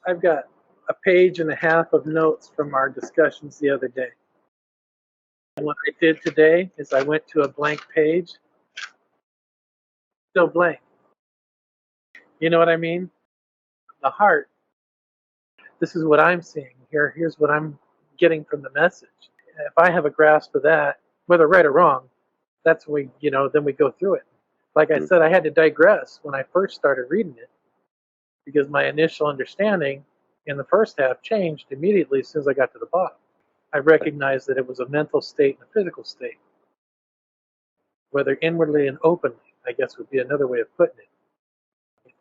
I've got a page and a half of notes from our discussions the other day. And what I did today is I went to a blank page, still blank. You know what I mean? The heart. This is what I'm seeing here. Here's what I'm getting from the message. If I have a grasp of that, whether right or wrong, that's when then we go through it. Like I said, I had to digress when I first started reading it because my initial understanding in the first half changed immediately as soon as I got to the bottom. I recognized that it was a mental state and a physical state. Whether inwardly and openly, I guess would be another way of putting it.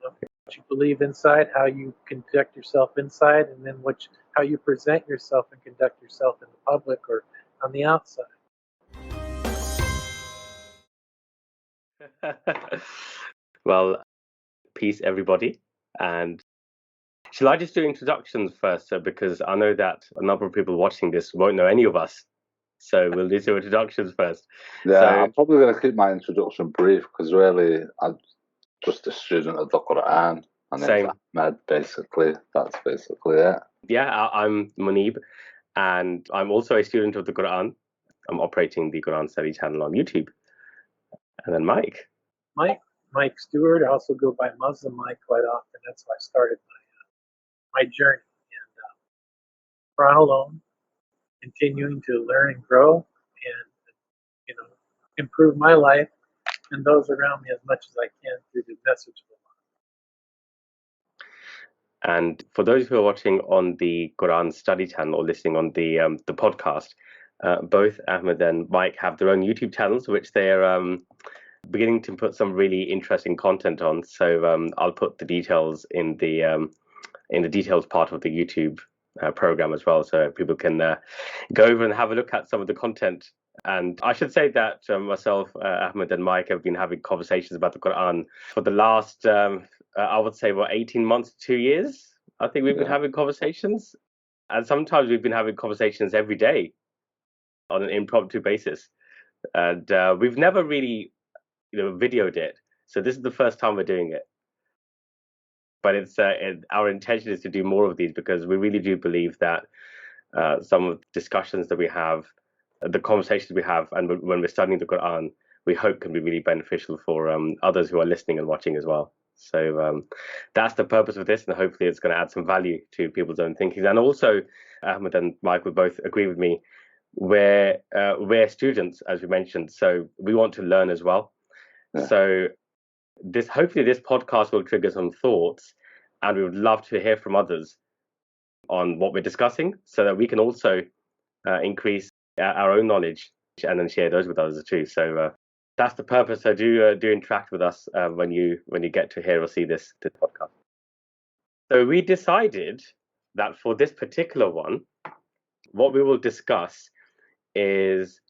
What you believe inside, how you conduct yourself inside, and then how you present yourself and conduct yourself in the public or on the outside. Well, peace everybody. And shall I just do introductions first? Because I know that a number of people watching this won't know any of us. So we'll do some introductions first. Yeah, I'm probably going to keep my introduction brief because really I'm just a student of the Quran. And it's Ahmed, basically. That's basically it. Yeah, I'm Munib, and I'm also a student of the Quran. I'm operating the Quran study channel on YouTube. And then Mike Stewart. I also go by Muslim Mike quite often. That's how I started my journey. And Quran alone, continuing to learn and grow and improve my life and those around me as much as I can through the message of Allah. And for those who are watching on the Quran study channel or listening on the podcast, both Ahmed and Mike have their own YouTube channels, which they're beginning to put some really interesting content on. So I'll put the details in the details part of the YouTube program as well, so people can go over and have a look at some of the content. And I should say that myself, Ahmed and Mike have been having conversations about the Quran for the last, I would say, 18 months, 2 years. I think we've been having conversations. And sometimes we've been having conversations every day on an impromptu basis. And we've never really videoed it. So this is the first time we're doing it. But our intention is to do more of these because we really do believe that some of the discussions that we have, the conversations we have, and when we're studying the Quran, we hope can be really beneficial for others who are listening and watching as well. So that's the purpose of this, and hopefully it's going to add some value to people's own thinking. And also, Ahmed and Mike would both agree with me, we're students, as we mentioned, so we want to learn as well. Yeah. So hopefully this podcast will trigger some thoughts, and we would love to hear from others on what we're discussing so that we can also increase our own knowledge and then share those with others too. So that's the purpose. So do interact with us when you get to hear or see this podcast. So we decided that for this particular one, what we will discuss is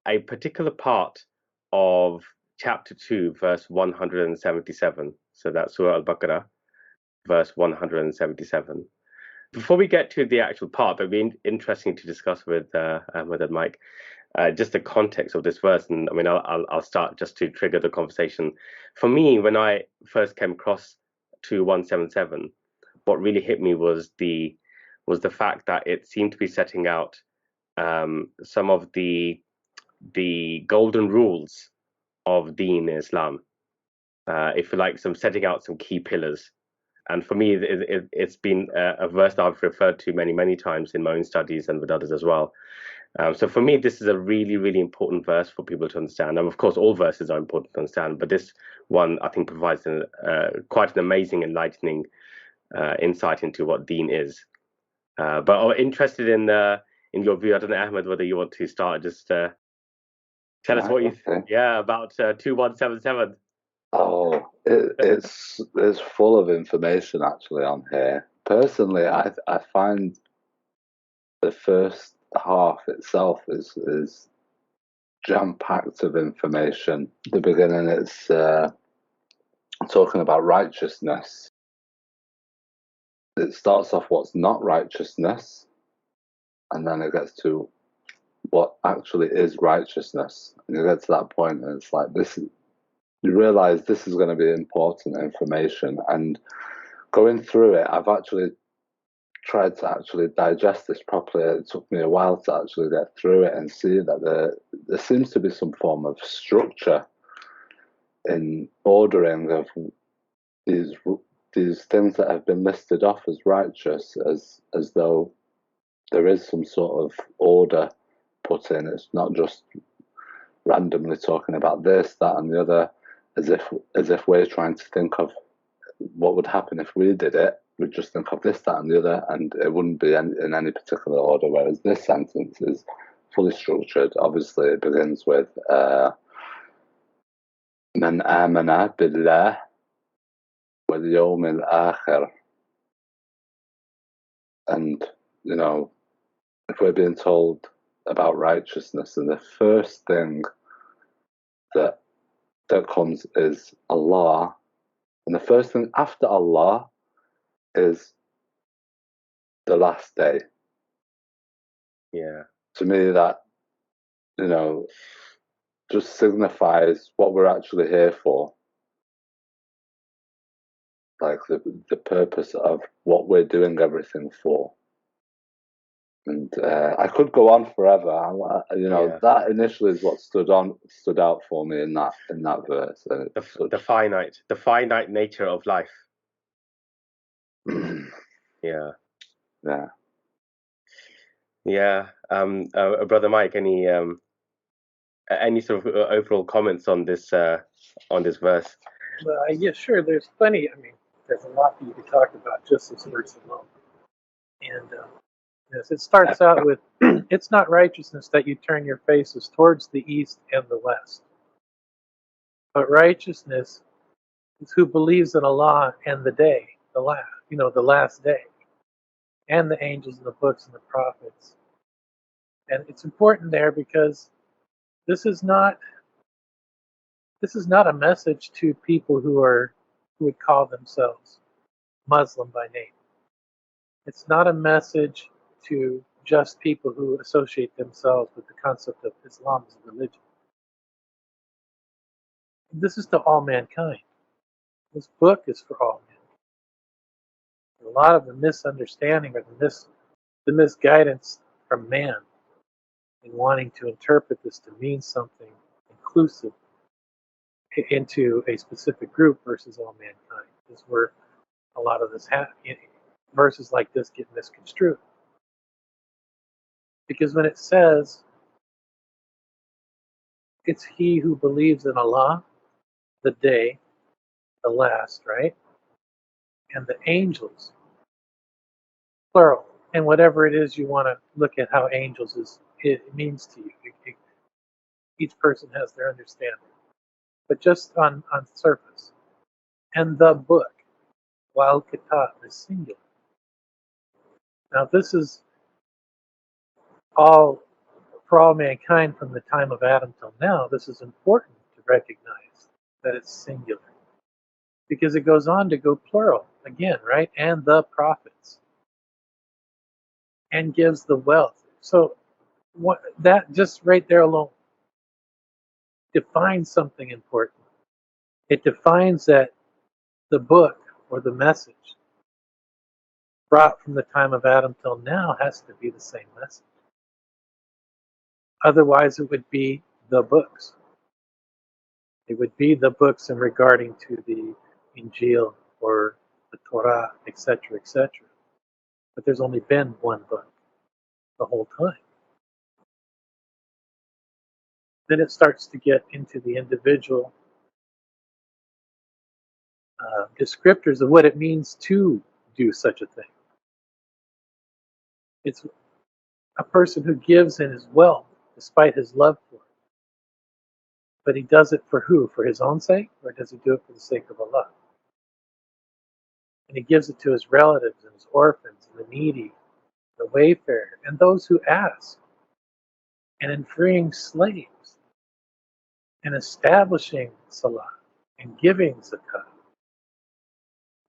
a particular part of chapter 2, verse 177. So that's Surah Al-Baqarah, verse 177. Before we get to the actual part, it'd be interesting to discuss with Ahmed and Mike just the context of this verse. And I mean, I'll start just to trigger the conversation. For me, when I first came across 2177, what really hit me was the fact that it seemed to be setting out some of the golden rules of Deen in Islam, if you like, setting out some key pillars. And for me, it's been a verse that I've referred to many times in my own studies and with others as well. So for me, this is a really, really important verse for people to understand. And of course, all verses are important to understand, but this one, I think, provides quite an amazing, enlightening insight into what Deen is. But I'm interested in your view. I don't know, Ahmed, whether you want to start. Just tell us what you think. Yeah, about 2177. Oh, it's full of information actually on here. Personally, I find the first half itself is jam-packed of information. The beginning, it's talking about righteousness. It starts off what's not righteousness, and then it gets to what actually is righteousness. And you get to that point, and it's like this. You realize this is going to be important information, and going through it, I've actually tried to actually digest this properly. It took me a while to actually get through it and see that there seems to be some form of structure in ordering of these things that have been listed off as righteous, as though there is some sort of order put in. It's not just randomly talking about this, that, and the other, as if we're trying to think of what would happen if we did it. We'd just think of this, that, and the other, and it wouldn't be in any particular order. Whereas this sentence is fully structured. Obviously, it begins with "Man amana billah wal yawm al-akhir," and if we're being told about righteousness, and the first thing that comes is Allah, and the first thing after Allah is the last day. Yeah. To me, that just signifies what we're actually here for, like the purpose of what we're doing everything for. And I could go on forever. That initially is what stood out for me in that verse. The finite nature of life. Yeah. Brother Mike, any sort of overall comments on this verse? Yeah, sure. There's plenty. I mean, there's a lot for you to talk about just this verse alone. And yes, it starts out with, "It's not righteousness that you turn your faces towards the east and the west, but righteousness is who believes in Allah and the day, the last day, and the angels and the books and the prophets." And it's important there because this is not a message to people who would call themselves Muslim by name. It's not a message to just people who associate themselves with the concept of Islam as a religion. This is to all mankind. This book is for all men. A lot of the misunderstanding or the misguidance from man in wanting to interpret this to mean something inclusive into a specific group versus all mankind is where a lot of this verses like this get misconstrued. Because when it says it's he who believes in Allah, the day, the last, right? And the angels, plural. And whatever it is you want to look at how angels it means to you. Each person has their understanding. But just on surface. And the book, while kitab is singular. Now this is all for all mankind from the time of Adam till now. This is important to recognize that it's singular. Because it goes on to go plural again, right? And the prophets. And gives the wealth. So that just right there alone defines something important. It defines that the book or the message brought from the time of Adam till now has to be the same message. Otherwise, it would be the books. It would be the books in regarding to the Injil or the Torah, etc., etc. But there's only been one book the whole time. Then it starts to get into the individual descriptors of what it means to do such a thing. It's a person who gives in his wealth despite his love for it. But he does it for who? For his own sake? Or does he do it for the sake of Allah? And he gives it to his relatives and his orphans and the needy, the wayfarer, and those who ask. And in freeing slaves and establishing salah and giving zakat.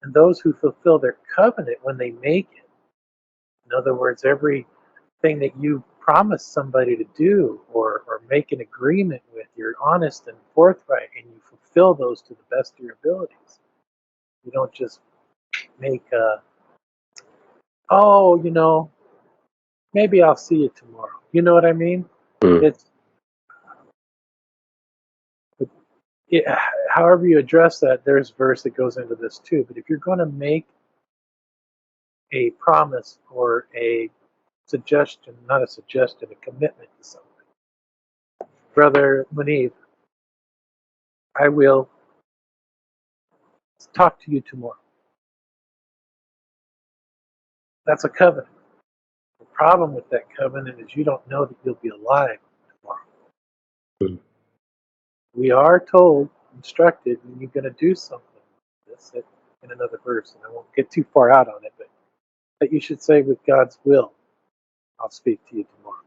And those who fulfill their covenant when they make it. In other words, everything that you promise somebody to do or make an agreement with, you're honest and forthright and you fulfill those to the best of your abilities. You don't just make oh, maybe I'll see you tomorrow. You know what I mean? Mm. It's it, however you address that. There's verse that goes into this too. But if you're going to make a promise or a suggestion, not a suggestion, a commitment to something, Brother Munib, I will talk to you tomorrow. That's a covenant. The problem with that covenant is you don't know that you'll be alive tomorrow. Mm. We are told, instructed, when you're going to do something. This in another verse, and I won't get too far out on it, but that you should say, with God's will, I'll speak to you tomorrow,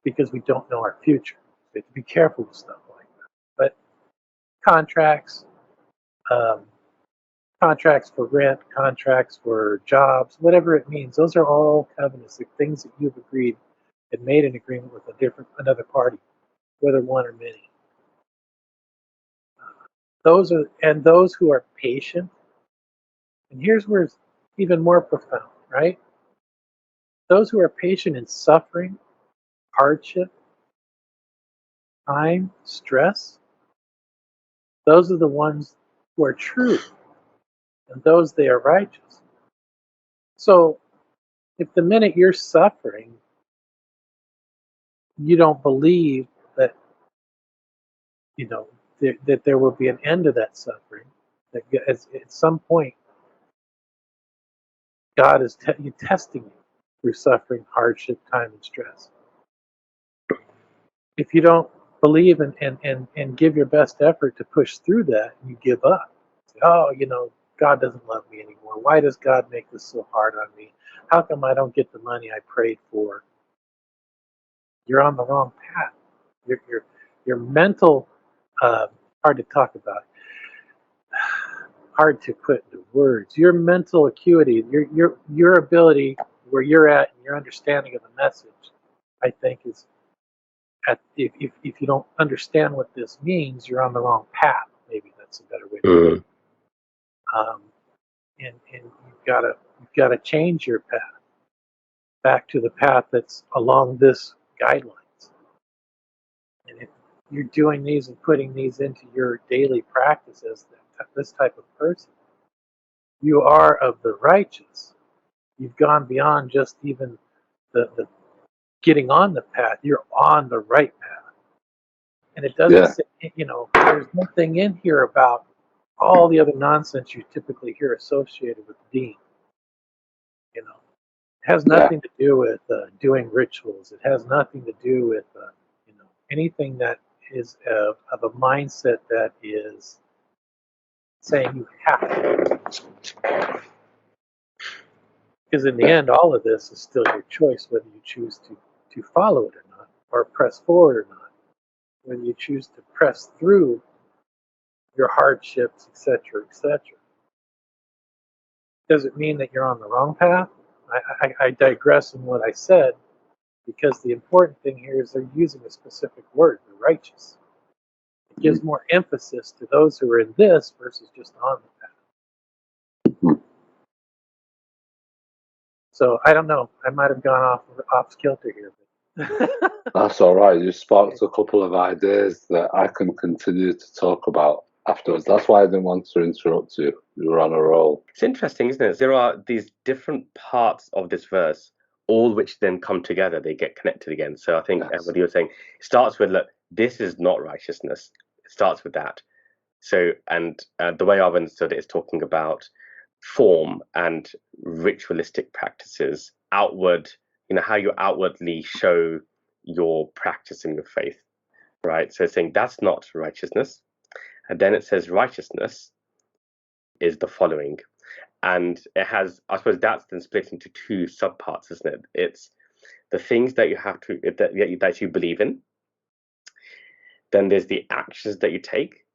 because we don't know our future. We have to be careful with stuff like that. But contracts, um, contracts for rent, contracts for jobs, whatever it means, those are all covenants, the things that you've agreed and made an agreement with another party, whether one or many. Those who are patient, and here's where it's even more profound, right? Those who are patient in suffering, hardship, time, stress, those are the ones who are true, and those they are righteous. So if the minute you're suffering, you don't believe that that there will be an end to that suffering, that at some point God is testing you through suffering, hardship, time, and stress. If you don't believe and give your best effort to push through that, you give up. Say, oh, God doesn't love me anymore. Why does God make this so hard on me? How come I don't get the money I prayed for? You're on the wrong path. Your mental, hard to talk about, hard to put into words. Your mental acuity, your ability, where you're at, and your understanding of the message, I think is if you don't understand what this means, you're on the wrong path. Maybe that's a better way to put it. And you've got to change your path back to the path that's along this guidelines. And if you're doing these and putting these into your daily practice as this type of person, you are of the righteous. You've gone beyond just even the getting on the path. You're on the right path. And it doesn't say, there's nothing in here about all the other nonsense you typically hear associated with Deen. It has nothing to do with doing rituals. It has nothing to do with anything that is of a mindset that is saying you have to. Because in the end, all of this is still your choice, whether you choose to follow it or not, or press forward or not. When you choose to press through your hardships, etc., etc. Does it mean that you're on the wrong path? I digress in what I said, because the important thing here is they're using a specific word, the righteous. It gives more emphasis to those who are in this versus just on the path. So I don't know. I might have gone off kilter here. But That's all right. You sparked a couple of ideas that I can continue to talk about afterwards. That's why I didn't want to interrupt you. You were on a roll. It's interesting, isn't it? There are these different parts of this verse, all which then come together. They get connected again. So I think what you were saying, it starts with, look, this is not righteousness. It starts with that. So, and the way I've understood it is talking about form and ritualistic practices, outward, how you outwardly show your practice in your faith, right? So it's saying that's not righteousness. And then it says righteousness is the following. And it has, I suppose that's then split into two subparts, isn't it? It's the things that you have to, that you believe in. Then there's the actions that you take.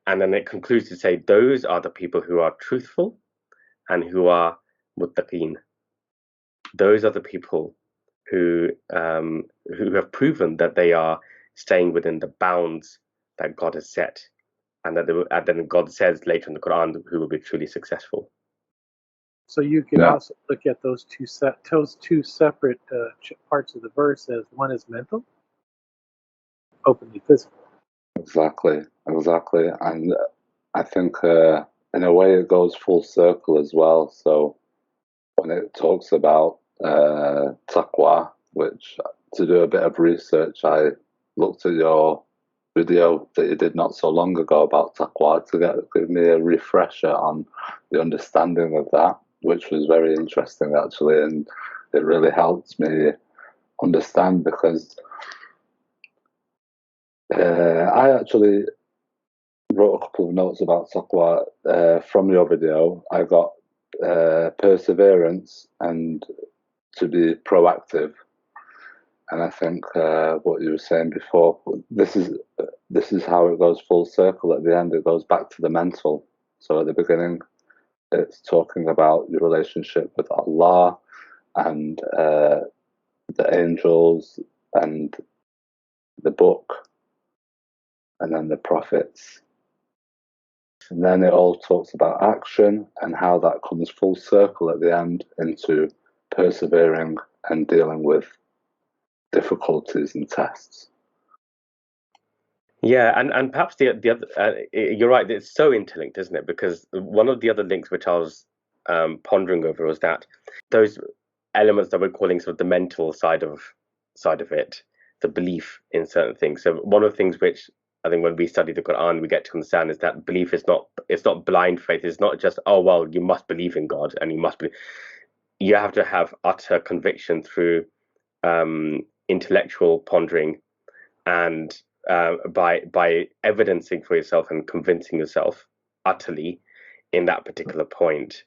And then it concludes to say those are the people who are truthful and who are muttaqeen. Those are the people who have proven that they are staying within the bounds that God has set and then God says later in the Quran who will be truly successful. So you could also look at those two separate parts of the verse as one is mental, openly physical. Exactly. And I think in a way it goes full circle as well. So when it talks about taqwa, which to do a bit of research, I looked at your video that you did not so long ago about taqwa to give me a refresher on the understanding of that, which was very interesting actually, and it really helped me understand, because I actually wrote a couple of notes about taqwa from your video. I got perseverance and to be proactive. And I think what you were saying before, this is how it goes full circle. At the end, it goes back to the mental. So at the beginning, it's talking about your relationship with Allah and the angels and the book, and then the prophets. And then it all talks about action and how that comes full circle at the end into persevering and dealing with difficulties and tests. Yeah, and perhaps the other, you're right, it's so interlinked, isn't it? Because one of the other links which I was pondering over was that those elements that we're calling sort of the mental side of it, the belief in certain things. So one of the things which I think when we study the Quran we get to understand is that belief is not blind faith. It's not just, oh well, you must believe in God and you have to have utter conviction through intellectual pondering and by evidencing for yourself and convincing yourself utterly in that particular point,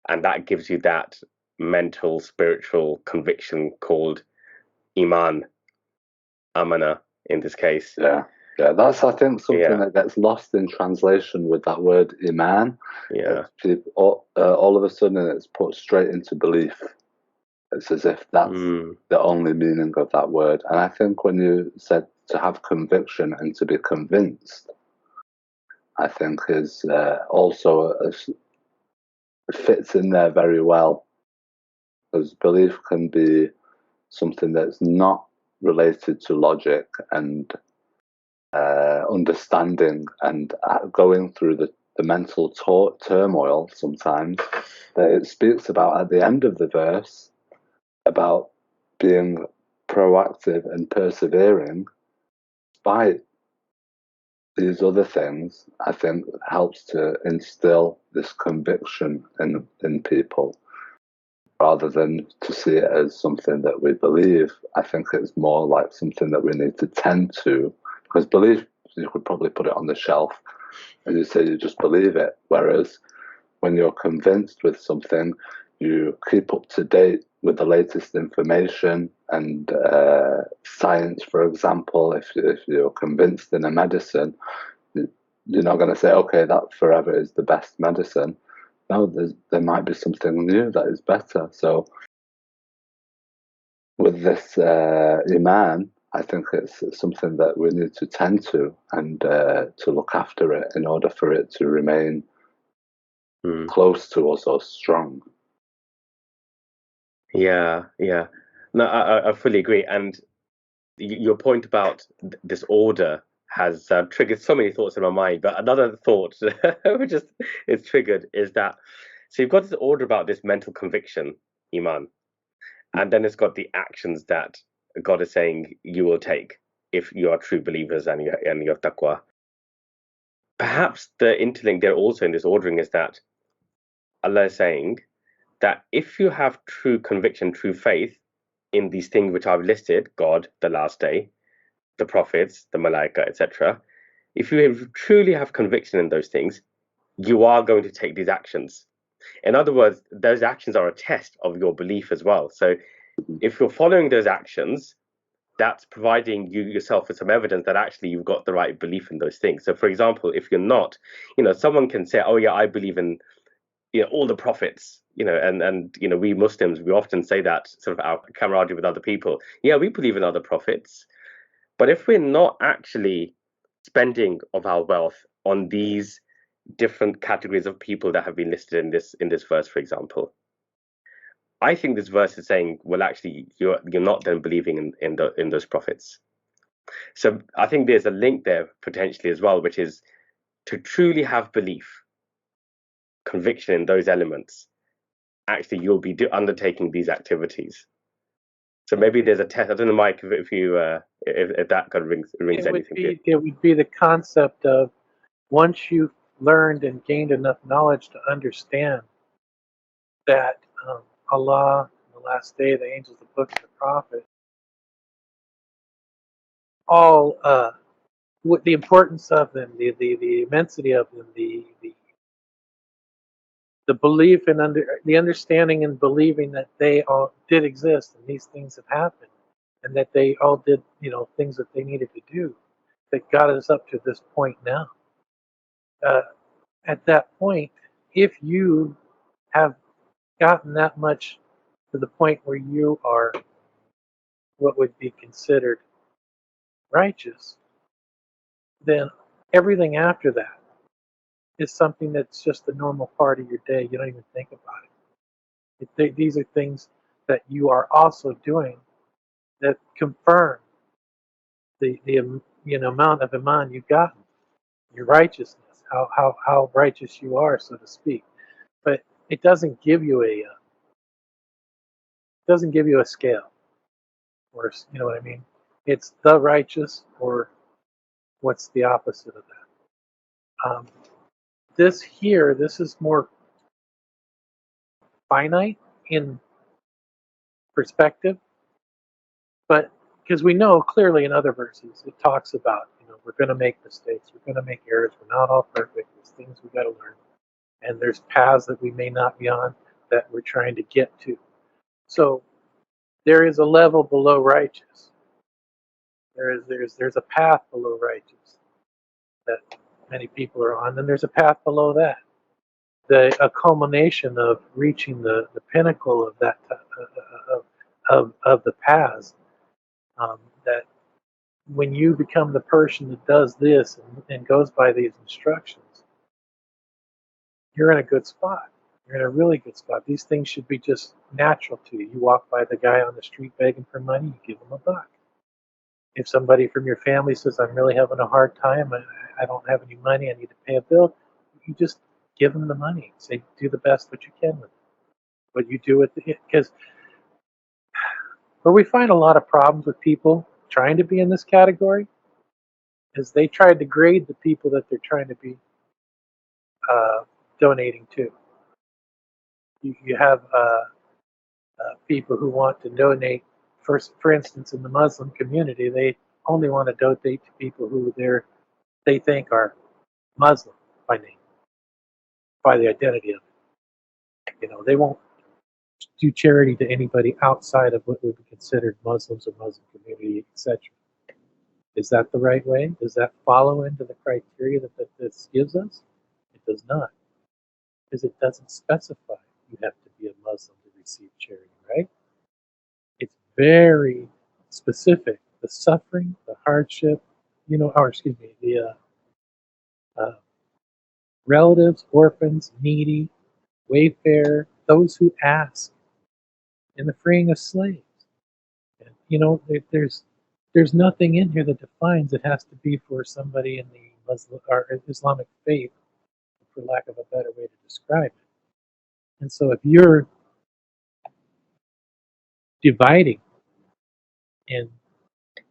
and that gives you that mental spiritual conviction called Iman, Amana in this case. Yeah, that's, I think, something that gets lost in translation with that word Iman. Yeah, all of a sudden it's put straight into belief. It's as if that's the only meaning of that word. And I think when you said to have conviction and to be convinced, I think is also fits in there very well, because belief can be something that's not related to logic and understanding and going through the mental turmoil sometimes that it speaks about at the end of the verse, about being proactive and persevering despite these other things. I think helps to instill this conviction in people rather than to see it as something that we believe. I think it's more like something that we need to tend to, because belief, you could probably put it on the shelf and you say you just believe it, whereas when you're convinced with something, you keep up to date with the latest information and science. For example, if you're convinced in a medicine, you're not going to say, okay, that forever is the best medicine. No, there might be something new that is better. So with this Iman, I think it's something that we need to tend to and to look after it in order for it to remain close to us or strong. Yeah. No, I fully agree. And your point about this order has triggered so many thoughts in my mind. But another thought which is triggered is that, so you've got this order about this mental conviction, Iman, and then it's got the actions that God is saying you will take if you are true believers and you have taqwa. Perhaps the interlink there also in this ordering is that Allah is saying that if you have true conviction, true faith in these things which I've listed, God, the last day, the prophets, the malaika, etc., if you truly have conviction in those things, you are going to take these actions. In other words, those actions are a test of your belief as well. So if you're following those actions, that's providing you yourself with some evidence that actually you've got the right belief in those things. So for example, if you're not, someone can say, oh yeah, I believe in all the prophets, and we Muslims, we often say that sort of our camaraderie with other people. Yeah, we believe in other prophets. But if we're not actually spending of our wealth on these different categories of people that have been listed in this verse, for example. I think this verse is saying, well, actually, you're not then believing in those prophets. So I think there's a link there potentially as well, which is to truly have belief, conviction in those elements. Actually, you'll be undertaking these activities. So maybe there's a test. I don't know, Mike, if that kind of rings anything to you. It would be the concept of, once you've learned and gained enough knowledge to understand that Allah, the last day, the angels, the books, the prophet, all with the importance of them, the immensity of them, the belief and the understanding and believing that they all did exist and these things have happened, and that they all did, things that they needed to do, that got us up to this point now. At that point, if you have gotten that much to the point where you are what would be considered righteous, then everything after that is something that's just a normal part of your day. You don't even think about it. These are things that you are also doing that confirm the amount of iman you've gotten, your righteousness, how righteous you are, so to speak. But it doesn't give you a scale, or you know what I mean. It's the righteous, or what's the opposite of that. This is more finite in perspective, but because we know clearly in other verses it talks about, we're going to make mistakes, we're going to make errors, we're not all perfect, there's things we got to learn, and there's paths that we may not be on that we're trying to get to. So there is a level below righteous. There's a path below righteous that many people are on, and there's a path below that. A culmination of reaching the pinnacle of that of the paths, that when you become the person that does this and goes by these instructions, you're in a good spot. You're in a really good spot. These things should be just natural to you. You walk by the guy on the street begging for money, you give him $1. If somebody from your family says, I'm really having a hard time, I don't have any money, I need to pay a bill, you just give them the money. Say, do the best what you can with it. What you do with it, because where we find a lot of problems with people trying to be in this category is they try to grade the people that they're trying to be donating to. You have people who want to donate. For instance, in the Muslim community, they only want to donate to people who they think are Muslim by name, by the identity of it. They won't do charity to anybody outside of what would be considered Muslims or Muslim community, etc. Is that the right way? Does that follow into the criteria that this gives us? It does not, because it doesn't specify you have to be a Muslim to receive charity, right? It's very specific. The suffering, the hardship, the relatives, orphans, needy, wayfarer, those who ask, and the freeing of slaves. And, there's nothing in here that defines it has to be for somebody in the Muslim or Islamic faith, for lack of a better way to describe it. And so if you're dividing and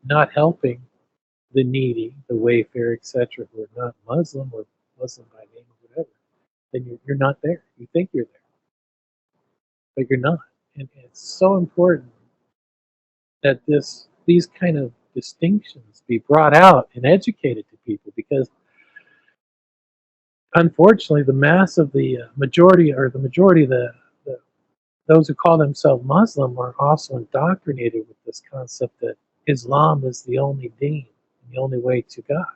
not helping the needy, the wayfarer, etc., who are not Muslim or Muslim by name or whatever, then you're not there. You think you're there, but you're not. And it's so important that these kind of distinctions be brought out and educated to people, because unfortunately the mass of the majority of those who call themselves Muslim are also indoctrinated with this concept that Islam is the only deen, the only way to God.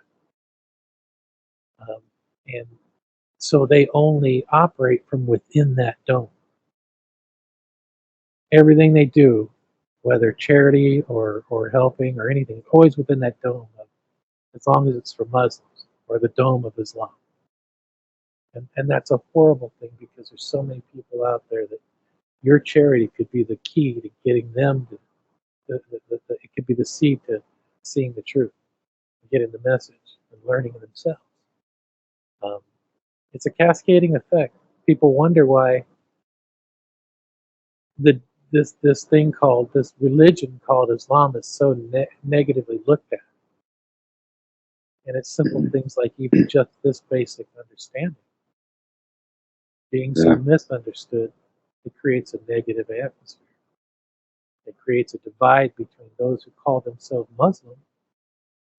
And so they only operate from within that dome. Everything they do, whether charity or helping or anything, always within that dome as long as it's for Muslims or the Dome of Islam. And that's a horrible thing because there's so many people out there that your charity could be the key to getting them to, it could be the seed to seeing the truth, getting the message, and learning themselves. It's a cascading effect. People wonder why this religion called Islam is so negatively looked at. And it's simple things like even just this basic understanding. Being so misunderstood, it creates a negative atmosphere. It creates a divide between those who call themselves Muslim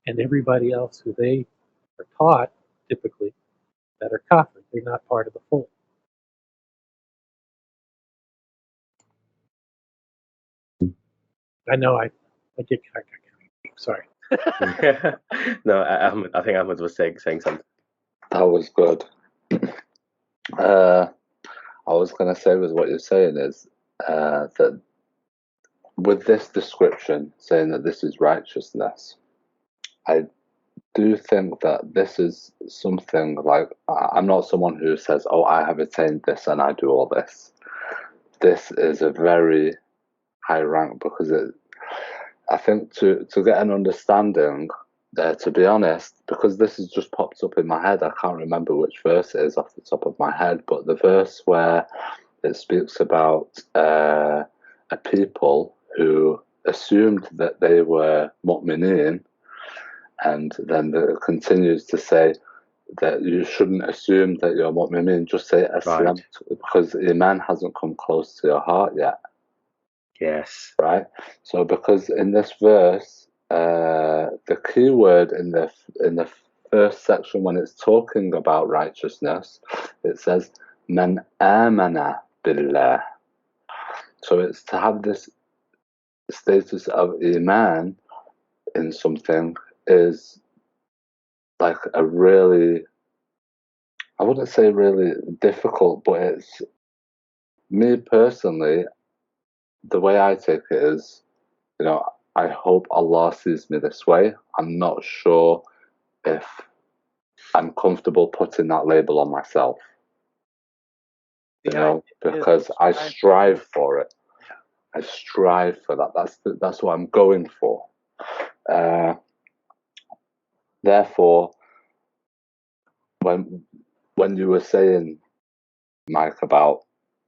and everybody else who they are taught, typically, that are kafir. They're not part of the fold. I know I get sorry. No, Ahmed, I think Ahmed was saying something. That was good. I was going to say with what you're saying is that with this description saying that this is righteousness, I do think that this is something like, I'm not someone who says, oh, I have attained this and I do all this. This is a very high rank because I think to get an understanding, to be honest, because this has just popped up in my head, I can't remember which verse it is off the top of my head, but the verse where it speaks about a people who assumed that they were mu'mineen, and then it continues to say that you shouldn't assume that you're mu'mineen, just say Aslam, because Iman hasn't come close to your heart yet. Yes. Right? So because in this verse, the key word in the first section when it's talking about righteousness, it says Man amana billah. So it's to have this status of Iman in something is like a really, I wouldn't say really difficult, but it's, me personally, the way I take it is, you know, I hope Allah sees me this way. I'm not sure if I'm comfortable putting that label on myself. You know, because I strive for it. I strive for that. That's what I'm going for. Therefore, when you were saying, Mike, about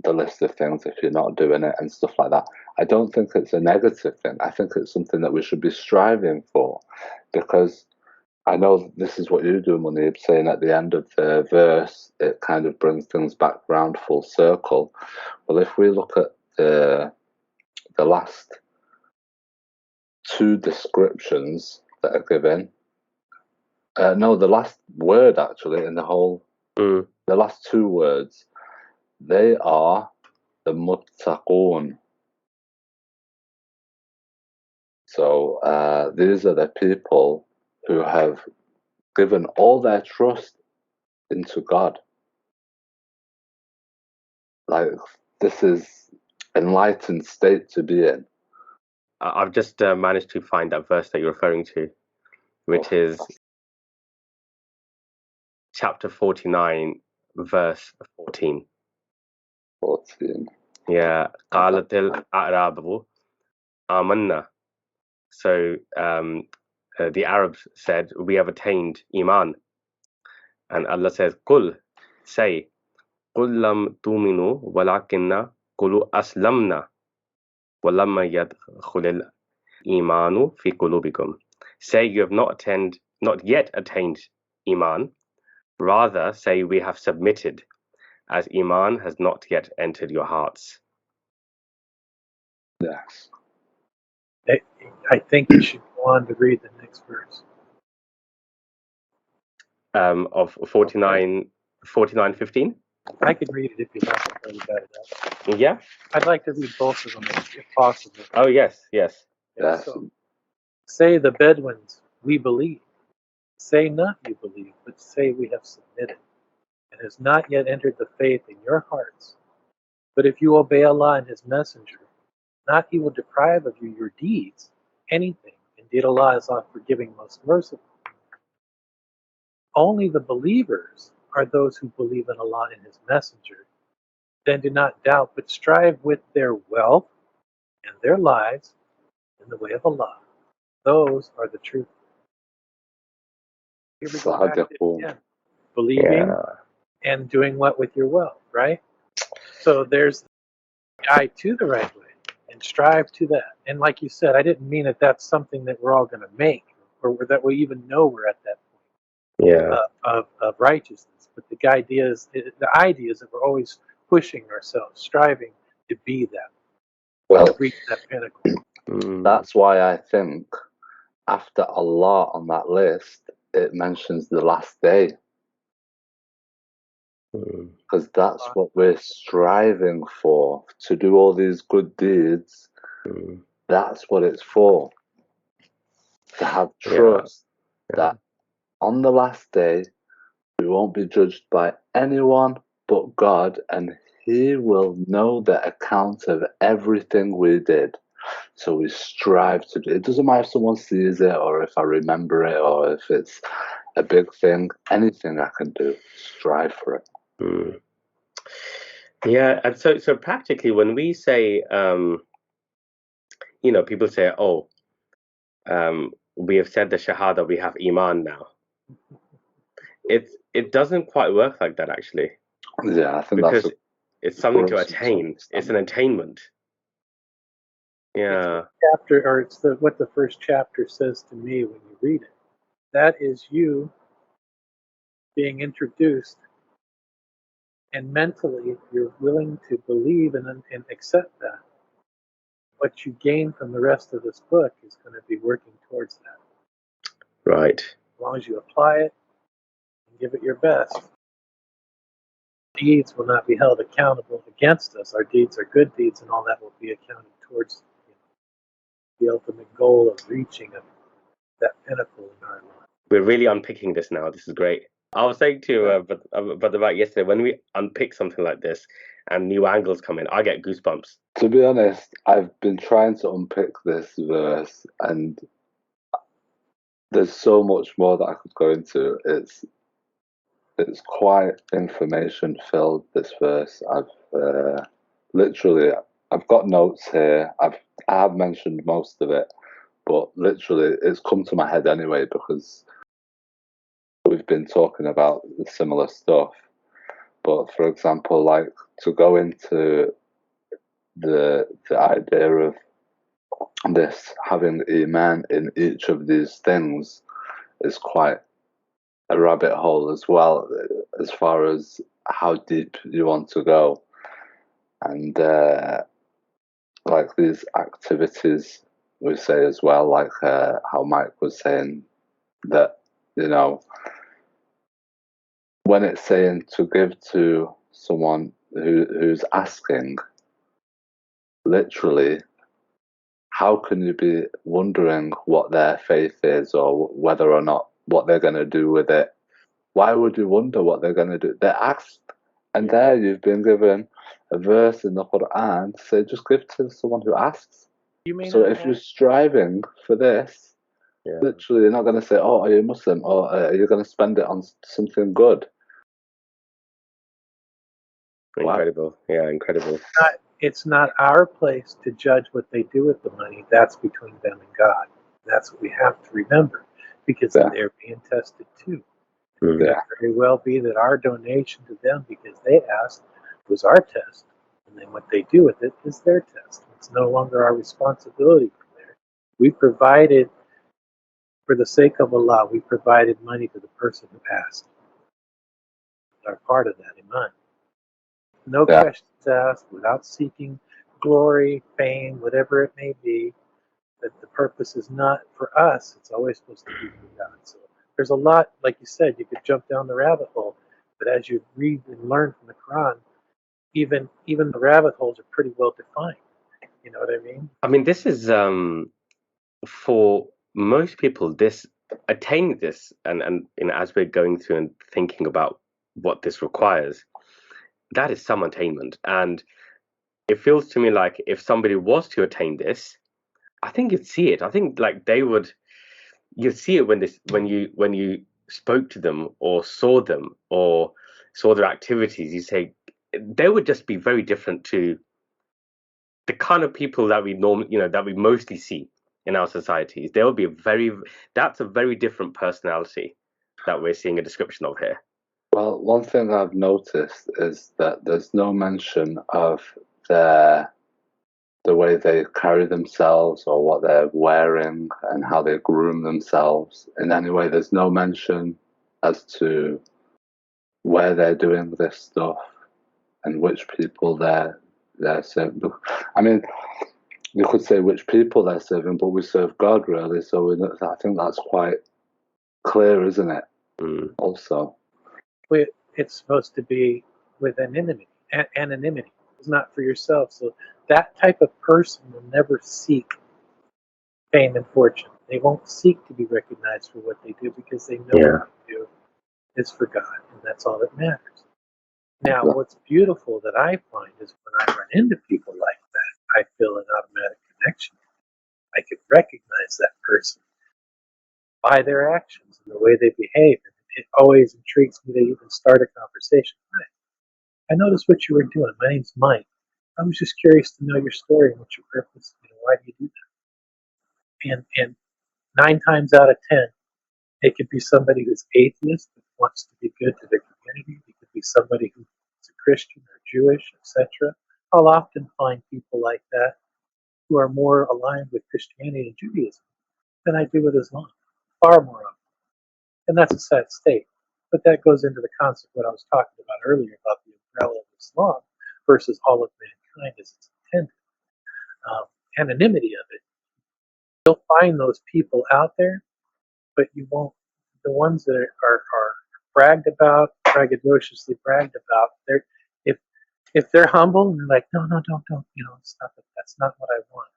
the list of things if you're not doing it and stuff like that, I don't think it's a negative thing. I think it's something that we should be striving for, because I know this is what you do, Munib, saying at the end of the verse, it kind of brings things back round full circle. Well, if we look at the last two descriptions that are given, no, the last word actually in the whole, the last two words, they are the muttaqun. So these are the people who have given all their trust into God. Like, this is enlightened state to be in. I've just managed to find that verse that you're referring to, which is chapter 49, verse 14. 14. Yeah. قالت الأعراب آمنا. So the Arabs said, we have attained Iman. And Allah says, Qul, say, قل لم تؤمنوا ولكن قولوا أسلمنا ولما يدخل الإيمان في قلوبكم. Say you have not yet attained Iman. Rather, say we have submitted, as Iman has not yet entered your hearts. Yes. I think you should go on to read the next verse. Of 49:15. I could read it if you like. I've already got it up. Yeah. I'd like to read both of them if possible. Oh yes. Yes. So, say the Bedouins, we believe. Say not you believe, but say we have submitted, and has not yet entered the faith in your hearts. But if you obey Allah and His Messenger, not He will deprive of you your deeds, anything. Indeed, Allah is oft forgiving, most merciful. Only the believers are those who believe in Allah and His Messenger. Then do not doubt, but strive with their wealth and their lives in the way of Allah. Those are the truth. Here we go back to it again. Believing and doing what with your wealth, right? So there's the guide to the right way, and strive to that. And like you said, I didn't mean that that's something that we're all going to make, or that we even know we're at that point of righteousness. But the idea is that we're always pushing ourselves, striving to be that, Well, to reach that pinnacle. That's why I think after Allah on that list, it mentions the last day. Because that's what we're striving for, to do all these good deeds. That's what it's for. To have trust that on the last day, we won't be judged by anyone but God, and He will know the account of everything we did. So we strive to do it. It doesn't matter if someone sees it, or if I remember it, or if it's a big thing. Anything I can do, strive for it. Yeah, and so practically, when we say, people say, "Oh, we have said the Shahada, we have Iman now." It doesn't quite work like that, actually. Yeah, I think because it's something to attain. It's an attainment. Yeah. It's what the first chapter says to me when you read it. That is you being introduced, and mentally you're willing to believe and accept that. What you gain from the rest of this book is going to be working towards that. Right. As long as you apply it and give it your best, deeds will not be held accountable against us. Our deeds are good deeds, and all that will be accounted towards the ultimate goal of reaching that pinnacle in our life. We're really unpicking this now. This is great. I was saying to Brother Mike yesterday, when we unpick something like this and new angles come in, I get goosebumps. To be honest, I've been trying to unpick this verse, and there's so much more that I could go into. It's quite information filled, this verse. I've got notes here. I have mentioned most of it, but literally it's come to my head anyway because we've been talking about similar stuff. But for example, like to go into the idea of this having Iman in each of these things is quite a rabbit hole as well, as far as how deep you want to go. And like these activities we say as well, like how Mike was saying that, when it's saying to give to someone who's asking, literally, how can you be wondering what their faith is or whether or not what they're going to do with it? Why would you wonder what they're going to do? They're asked, and there you've been given a verse in the Quran to say just give to someone who asks. So if you're striving for this, literally you're not going to say, oh, are you Muslim? Or are you going to spend it on something good? Incredible. Wow. Yeah, incredible. It's not our place to judge what they do with the money. That's between them and God. That's what we have to remember, because they're being tested too. It could very well be that our donation to them, because they asked, was our test, and then what they do with it is their test. It's no longer our responsibility from there. We provided, for the sake of Allah, we provided money to the person who asked. We are part of that, Iman. No questions asked, without seeking glory, fame, whatever it may be. That the purpose is not for us, it's always supposed to be for God. So there's a lot, like you said, you could jump down the rabbit hole, but as you read and learn from the Quran, even the rabbit holes are pretty well defined. You know what I mean? I mean, this is for most people, attaining this, and as we're going through and thinking about what this requires, that is some attainment. And it feels to me like if somebody was to attain this, I think you'd see it. I think like you'd see it when you spoke to them or saw them or saw their activities, you say they would just be very different to the kind of people that we normally, that we mostly see in our societies. There will be that's a very different personality that we're seeing a description of here. Well, one thing I've noticed is that there's no mention of the way they carry themselves or what they're wearing and how they groom themselves in any way. There's no mention as to where they're doing this stuff and which people they're serving. I mean, you could say which people they're serving, but we serve God, really. So I think that's quite clear, isn't it? Also, it's supposed to be with anonymity. Anonymity. It's not for yourself. So that type of person will never seek fame and fortune. They won't seek to be recognized for what they do because they know what they do is for God, and that's all that matters. Now, what's beautiful that I find is when I run into people like that, I feel an automatic connection. I can recognize that person by their actions and the way they behave. And it always intrigues me to even start a conversation. Hi, I noticed what you were doing. My name's Mike. I was just curious to know your story and what your purpose. Why do you do that? And 9 times out of 10, it could be somebody who's atheist that wants to be good to their community. It could be somebody who's a Christian or Jewish, etc. I'll often find people like that who are more aligned with Christianity and Judaism than I do with Islam, far more often. And that's a sad state. But that goes into the concept of what I was talking about earlier about the umbrella of Islam versus all of mankind as it's intended. Anonymity of it. You'll find those people out there, but you won't. The ones that are bragged about, braggadociously bragged about, if they're humble and they're like, no, don't, stop it. That's not what I want.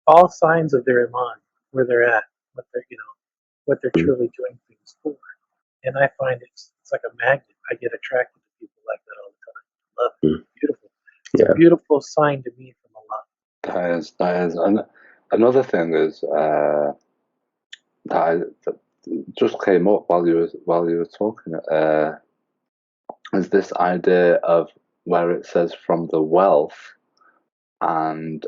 All signs of their iman, where they're at, what they're truly doing things for. And I find it's like a magnet. I get attracted to people like that all the time. I love it. It's beautiful. It's a beautiful sign to me from Allah. That is. And another thing is that just came up while you were talking. Is this idea of where it says from the wealth, and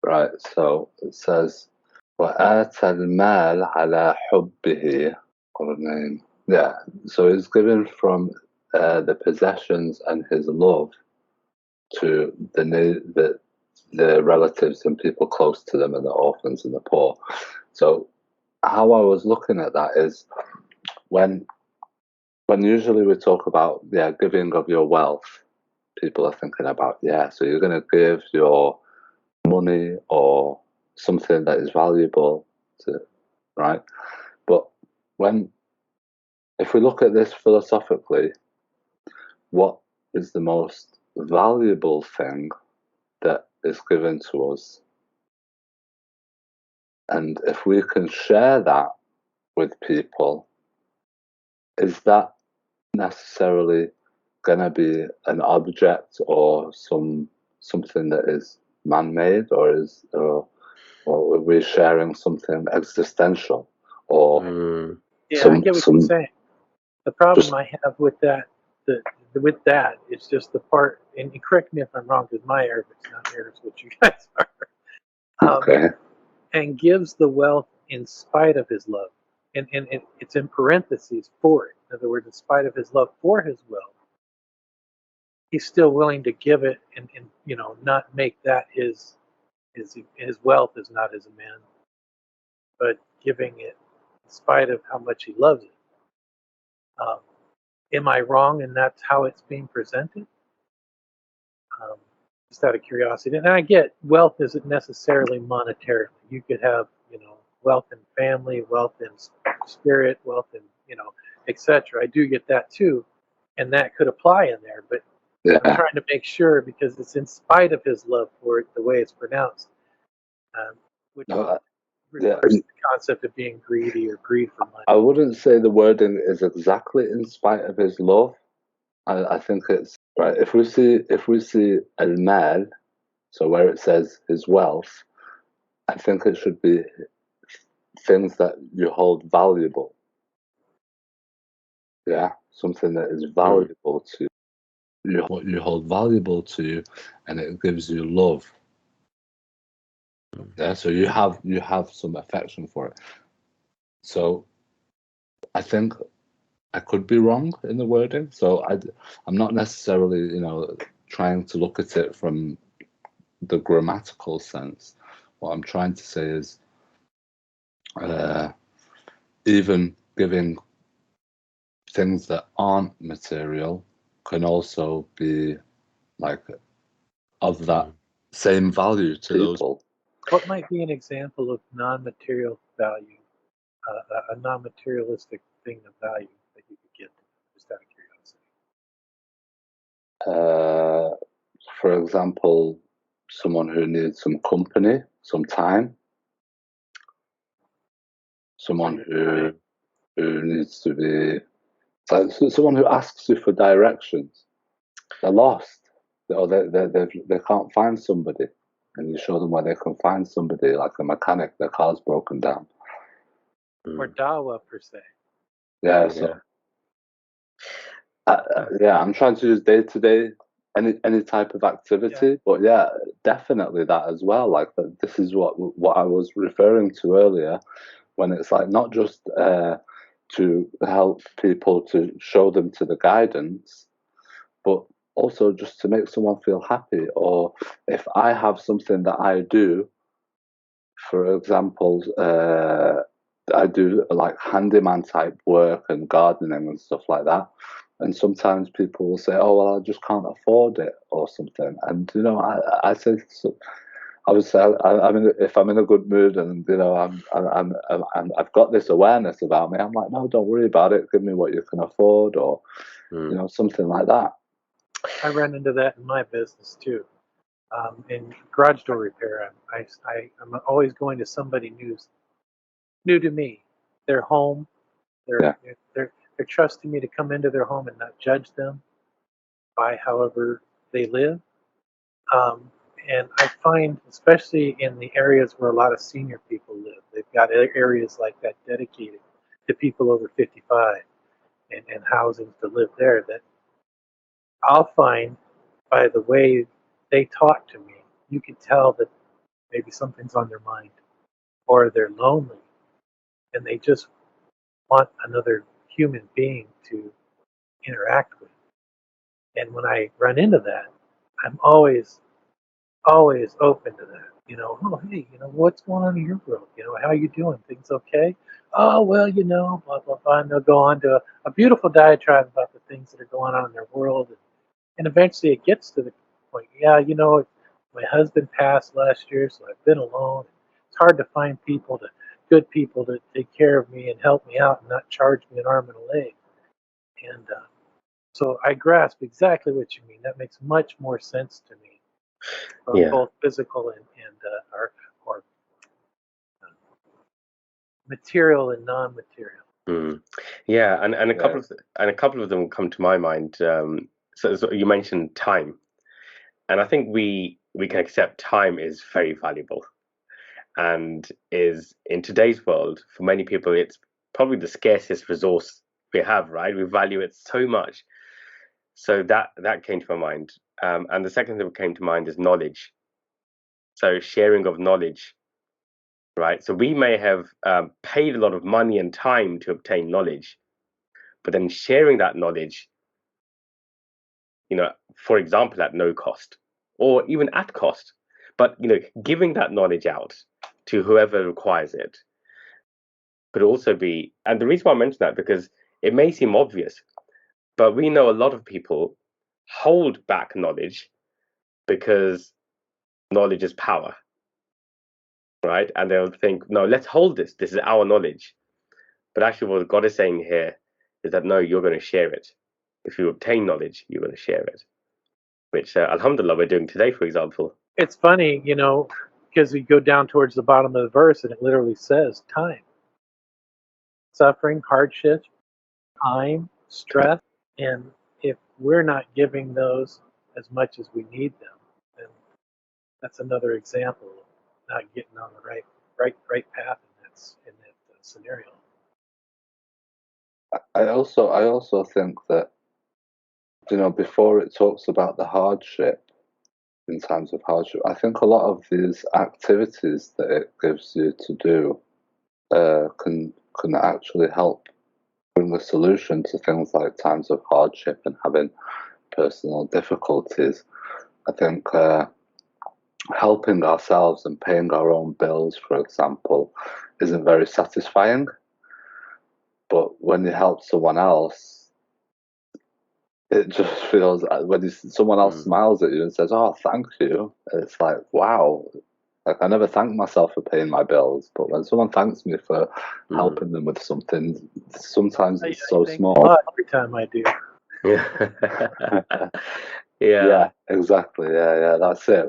right? So it says وَآتَى الْمَالَ عَلَى حُبِّهِ. Yeah, so he's given from the possessions and his love to the relatives and people close to them and the orphans and the poor. So how I was looking at that is when usually we talk about giving of your wealth, people are thinking about so you're going to give your money or something that is valuable to, right? But if we look at this philosophically, what is the most valuable thing that is given to us? And if we can share that with people, is that necessarily going to be an object or something that is man-made, or are we sharing something existential? Or I get what you're saying. The problem I have with that, is just the part, and correct me if I'm wrong, because my Arabic's not near as what you guys are. Okay. And gives the wealth in spite of his love. And it's in parentheses for it. In other words, in spite of his love for his wealth, he's still willing to give it and not make that his wealth is not as a man, but giving it in spite of how much he loves it. Am I wrong and that's how it's being presented? Just out of curiosity. And I get wealth isn't necessarily monetarily. You could have, wealth in family, wealth in spirit, wealth in, etc. I do get that too. And that could apply in there. But I'm trying to make sure, because it's in spite of his love for it, the way it's pronounced, which refers to the concept of being greedy or greed for money. I wouldn't say the wording is exactly in spite of his love. I think it's right. If we see al-mal, so where it says his wealth, I think it should be things that you hold valuable. Yeah, something that is valuable to you, what you hold valuable to you, and it gives you love. Yeah, so you have some affection for it. So I think I could be wrong in the wording. So I'm not necessarily, trying to look at it from the grammatical sense. What I'm trying to say is, even giving things that aren't material can also be like of that same value to those people. What might be an example of non-material value, a non-materialistic thing of value that you could give, just out of curiosity? For example, someone who needs some company, some time, someone who needs to be, like someone who asks you for directions. They're lost, or they can't find somebody, and you show them where they can find somebody, like a mechanic. Their car's broken down. Or dawa per se. Yeah. So I'm trying to use day to day any type of activity, but yeah, definitely that as well. Like this is what I was referring to earlier, when it's like not just to help people, to show them to the guidance, but also just to make someone feel happy. Or if I have something that I do, for example, I do like handyman type work and gardening and stuff like that. And sometimes people will say, "Oh, well, I just can't afford it," or something. And I say, I would say, if I'm in a good mood and I've got this awareness about me, I'm like, no, don't worry about it. Give me what you can afford, or something like that. I run into that in my business too. In garage door repair, I'm always going to somebody new to me. Their home, they're trusting me to come into their home and not judge them by however they live. And I find, especially in the areas where a lot of senior people live, they've got areas like that dedicated to people over 55 and housings to live there, that I'll find by the way they talk to me, you can tell that maybe something's on their mind, or they're lonely and they just want another human being to interact with. And when I run into that, I'm always open to that. Oh, hey, what's going on in your world? How are you doing? Things okay? Oh, well, blah, blah, blah. And they'll go on to a beautiful diatribe about the things that are going on in their world. And eventually it gets to the point, yeah, my husband passed last year, so I've been alone. It's hard to find good people to take care of me and help me out and not charge me an arm and a leg. And so I grasp exactly what you mean. That makes much more sense to me, both physical and or material and non-material. Yeah, and a couple of them come to my mind. So you mentioned time, and I think we can accept time is very valuable, and is in today's world for many people it's probably the scarcest resource we have. Right, we value it so much. So that came to my mind, and the second thing that came to mind is knowledge. So sharing of knowledge, right? So we may have paid a lot of money and time to obtain knowledge, but then sharing that knowledge, for example, at no cost or even at cost, but giving that knowledge out to whoever requires it could also be. And the reason why I mention that, because it may seem obvious, but we know a lot of people hold back knowledge because knowledge is power, right? And they'll think, no, let's hold this. This is our knowledge. But actually, what God is saying here is that no, you're going to share it. If you obtain knowledge, you're going to share it. Which, alhamdulillah, we're doing today, for example. It's funny, because we go down towards the bottom of the verse and it literally says time, suffering, hardship, time, stress. And if we're not giving those as much as we need them, then that's another example of not getting on the right path in that scenario. I also think that, before it talks about the hardship, in times of hardship, I think a lot of these activities that it gives you to do can actually help bring a solution to things like times of hardship and having personal difficulties. I think helping ourselves and paying our own bills, for example, isn't very satisfying. But when you help someone else, it just feels, when someone else smiles at you and says, "Oh, thank you," it's like, wow. Like, I never thank myself for paying my bills, but when someone thanks me for helping them with something, sometimes it's so thank small. God every time I do. Yeah, exactly. Yeah, that's it.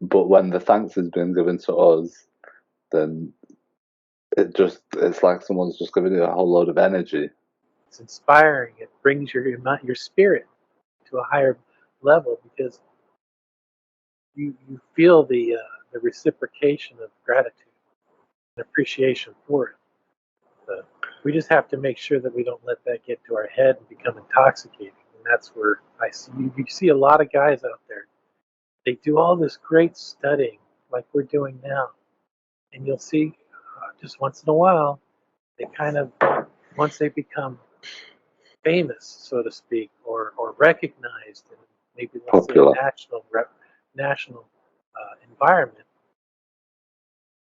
But when the thanks has been given to us, then it's like someone's just giving you a whole load of energy. It's inspiring. It brings your spirit to a higher level, because you feel the reciprocation of gratitude and appreciation for it. But we just have to make sure that we don't let that get to our head and become intoxicating. And that's where you see a lot of guys out there. They do all this great studying, like we're doing now, and you'll see just once in a while they kind of, once they become famous, so to speak, or recognized in maybe, let's say, Popular. a national environment,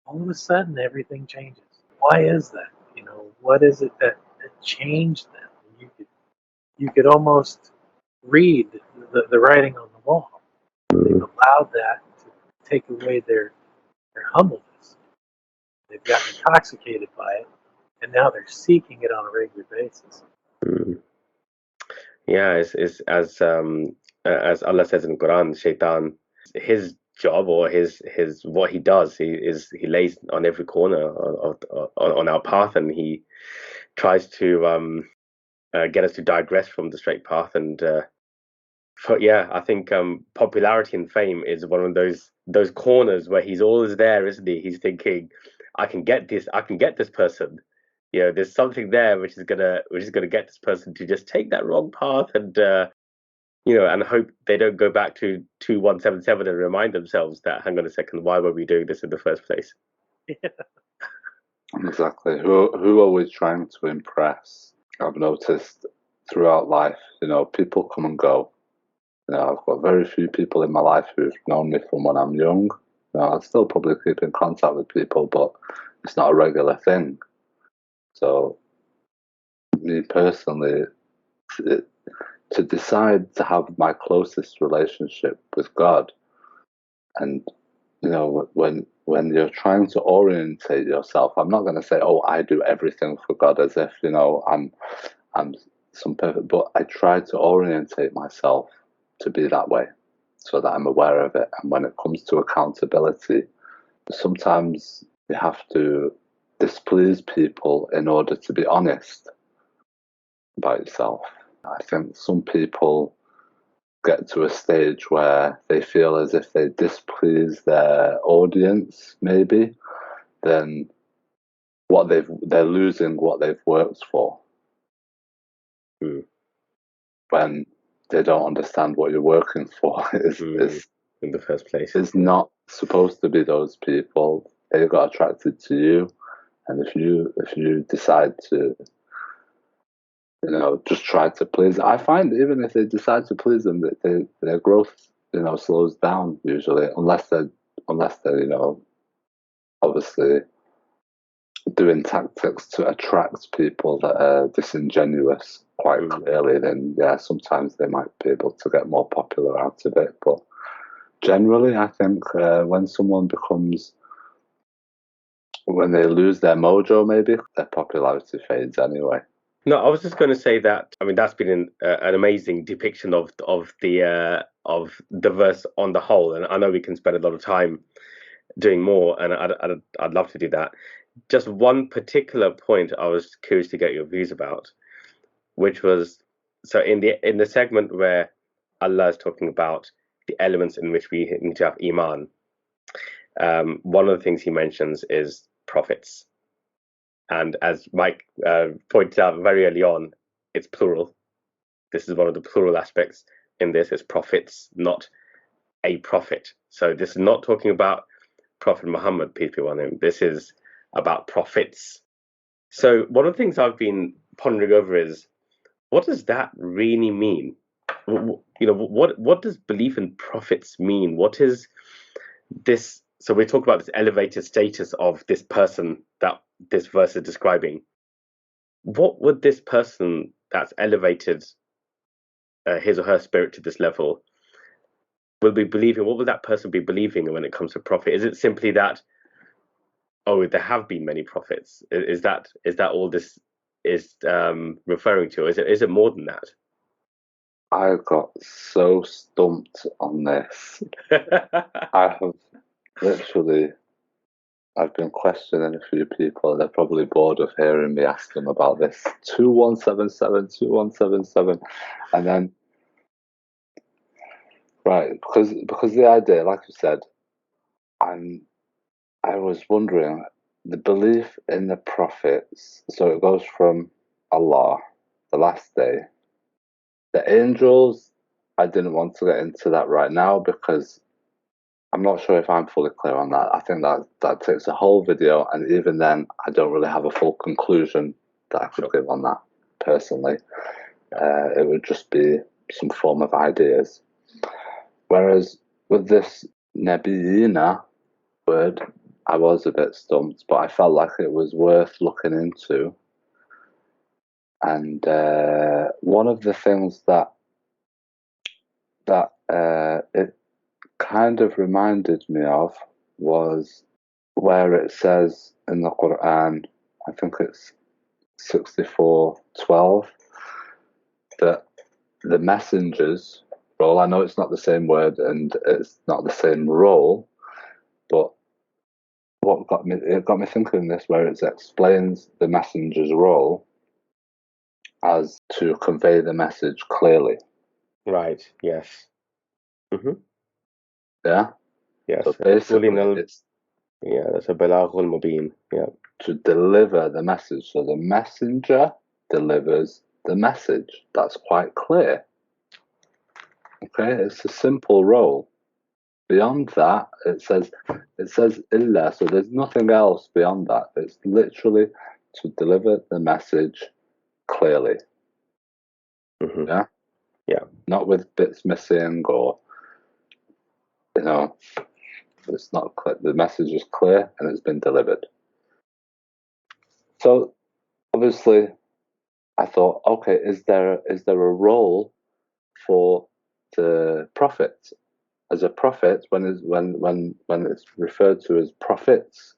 all of a sudden everything changes. Why is that? What is it that changed them? You could almost read the writing on the wall. They've allowed that to take away their humbleness. They've gotten intoxicated by it, and now they're seeking it on a regular basis. Yeah, it's as Allah says in the Quran, Shaitan, his job, or his what he does, he lays on every corner on our path, and he tries to get us to digress from the straight path. And I think popularity and fame is one of those corners where he's always there, isn't he? He's thinking, I can get this person. There's something there which is gonna get this person to just take that wrong path, and and hope they don't go back to 2177 and remind themselves that, hang on a second, why were we doing this in the first place? Yeah. Exactly. Who are we trying to impress? I've noticed throughout life, people come and go. I've got very few people in my life who've known me from when I'm young. I still probably keep in contact with people, but it's not a regular thing. So, me personally, to decide to have my closest relationship with God, and when you're trying to orientate yourself, I'm not going to say, "Oh, I do everything for God," as if I'm some perfect. But I try to orientate myself to be that way, so that I'm aware of it. And when it comes to accountability, sometimes you have to displease people in order to be honest about yourself. I think some people get to a stage where they feel as if they displease their audience, maybe, then they're losing what they've worked for. When they don't understand what you're working for is in the first place. It's not supposed to be those people. They got attracted to you, and if you decide to just try to please, I find even if they decide to please them, that their growth slows down usually, unless they're obviously doing tactics to attract people that are disingenuous quite clearly. Then sometimes they might be able to get more popular out of it. But generally, I think when they lose their mojo, maybe their popularity fades anyway. No, I was just going to say that. I mean, that's been an amazing depiction of the verse on the whole, and I know we can spend a lot of time doing more, and I'd love to do that. Just one particular point I was curious to get your views about, which was, so in the segment where Allah is talking about the elements in which we need to have Iman, one of the things he mentions is prophets. And as Mike pointed out very early on, it's plural. This is one of the plural aspects in this. It's prophets, not a prophet. So this is not talking about Prophet Muhammad, peace be upon him. This is about prophets. So one of the things I've been pondering over is, what does that really mean? What does belief in prophets mean? What is this? So we talk about this elevated status of this person that this verse is describing. What would this person that's elevated his or her spirit to this level will be believing? What will that person be believing when it comes to prophet? Is it simply that, oh, there have been many prophets? Is that all this is referring to? Is it more than that? I got so stumped on this. I have literally, I've been questioning a few people. They're probably bored of hearing me ask them about this. 2177, 2177. And then, right, because the idea, like you said, I was wondering, the belief in the prophets, so it goes from Allah, the last day. The angels, I didn't want to get into that right now because I'm not sure if I'm fully clear on that. I think that takes a whole video, and even then, I don't really have a full conclusion that I could give on that personally. It would just be some form of ideas. Whereas with this Nabiyina word, I was a bit stumped, but I felt like it was worth looking into. And one of the things that it kind of reminded me of was where it says in the Quran, I think it's 64:12, that the messenger's role, I know it's not the same word and it's not the same role, but it got me thinking this, where it explains the messenger's role as to convey the message clearly. Right. Yes. Mm-hmm. Yeah. Yes. So basically, it's that's a balaghul mubin. Yeah. to deliver the message. So the messenger delivers the message. That's quite clear. Okay, it's a simple role. Beyond that, it says illa, so there's nothing else beyond that. It's literally to deliver the message clearly. Mm-hmm. Yeah? Yeah. Not with bits missing or, it's not clear. The message is clear and it's been delivered. So obviously I thought, okay, is there a role for the prophet? As a prophet, when it's referred to as prophets,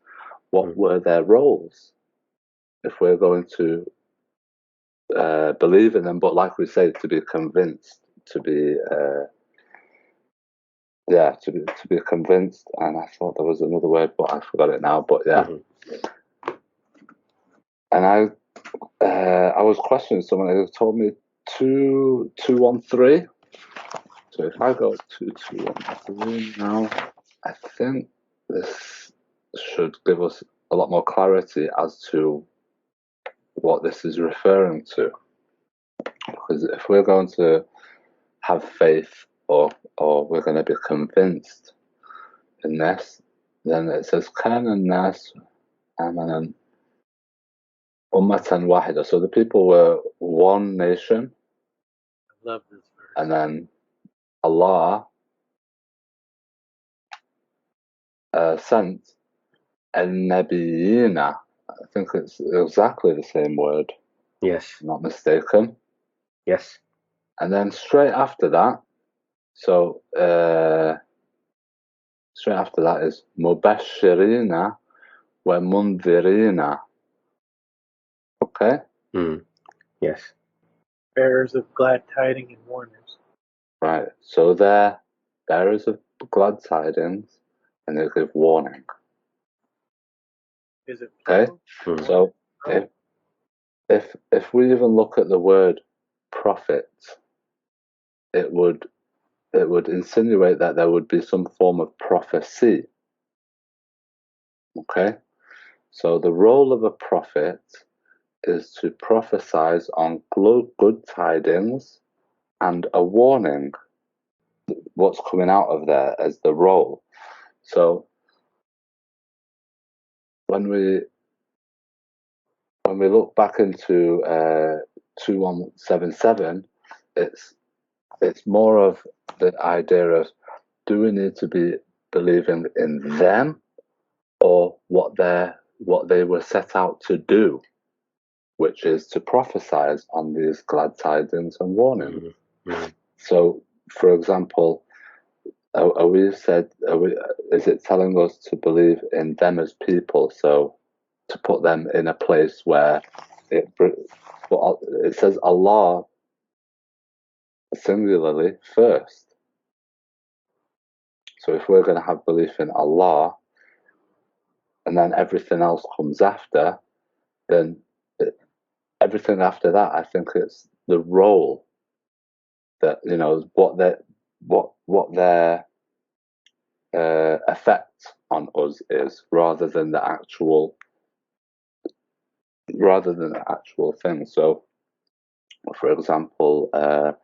what were their roles? If we're going to believe in them, but like we say, to be convinced, to be convinced. And I thought there was another word, but I forgot it now. But yeah, and I was questioning someone who told me 2213. So if I go 2213 now, I think this should give us a lot more clarity as to what this is referring to. Because if we're going to have faith or we're going to be convinced in this, then it says كان الناس آمنا أمة واحدة. So the people were one nation. I love this verse. And then Allah sent النبيين. I think it's exactly the same word. Yes. If I'm not mistaken. Yes. And then straight after that, so straight after that is مبشرين ومنذرين. Okay? Yes. Bearers of glad tidings and warners. Right. So they're bearers of glad tidings and they give warning. Is it Okay? So if we even look at the word prophet, it would insinuate that there would be some form of prophecy. Okay? So the role of a prophet is to prophesize on good tidings and a warning. What's coming out of there as the role. So when we look back into 2177, it's more of the idea of, do we need to be believing in them or what they were set out to do, which is to prophesize on these glad tidings and warnings. Mm-hmm. So, for example, is it telling us to believe in them as people? So to put them in a place where it says Allah singularly first. So if we're going to have belief in Allah and then everything else comes after, then everything after that, I think it's the role that, what their effect on us is, rather than the actual thing. So, for example, I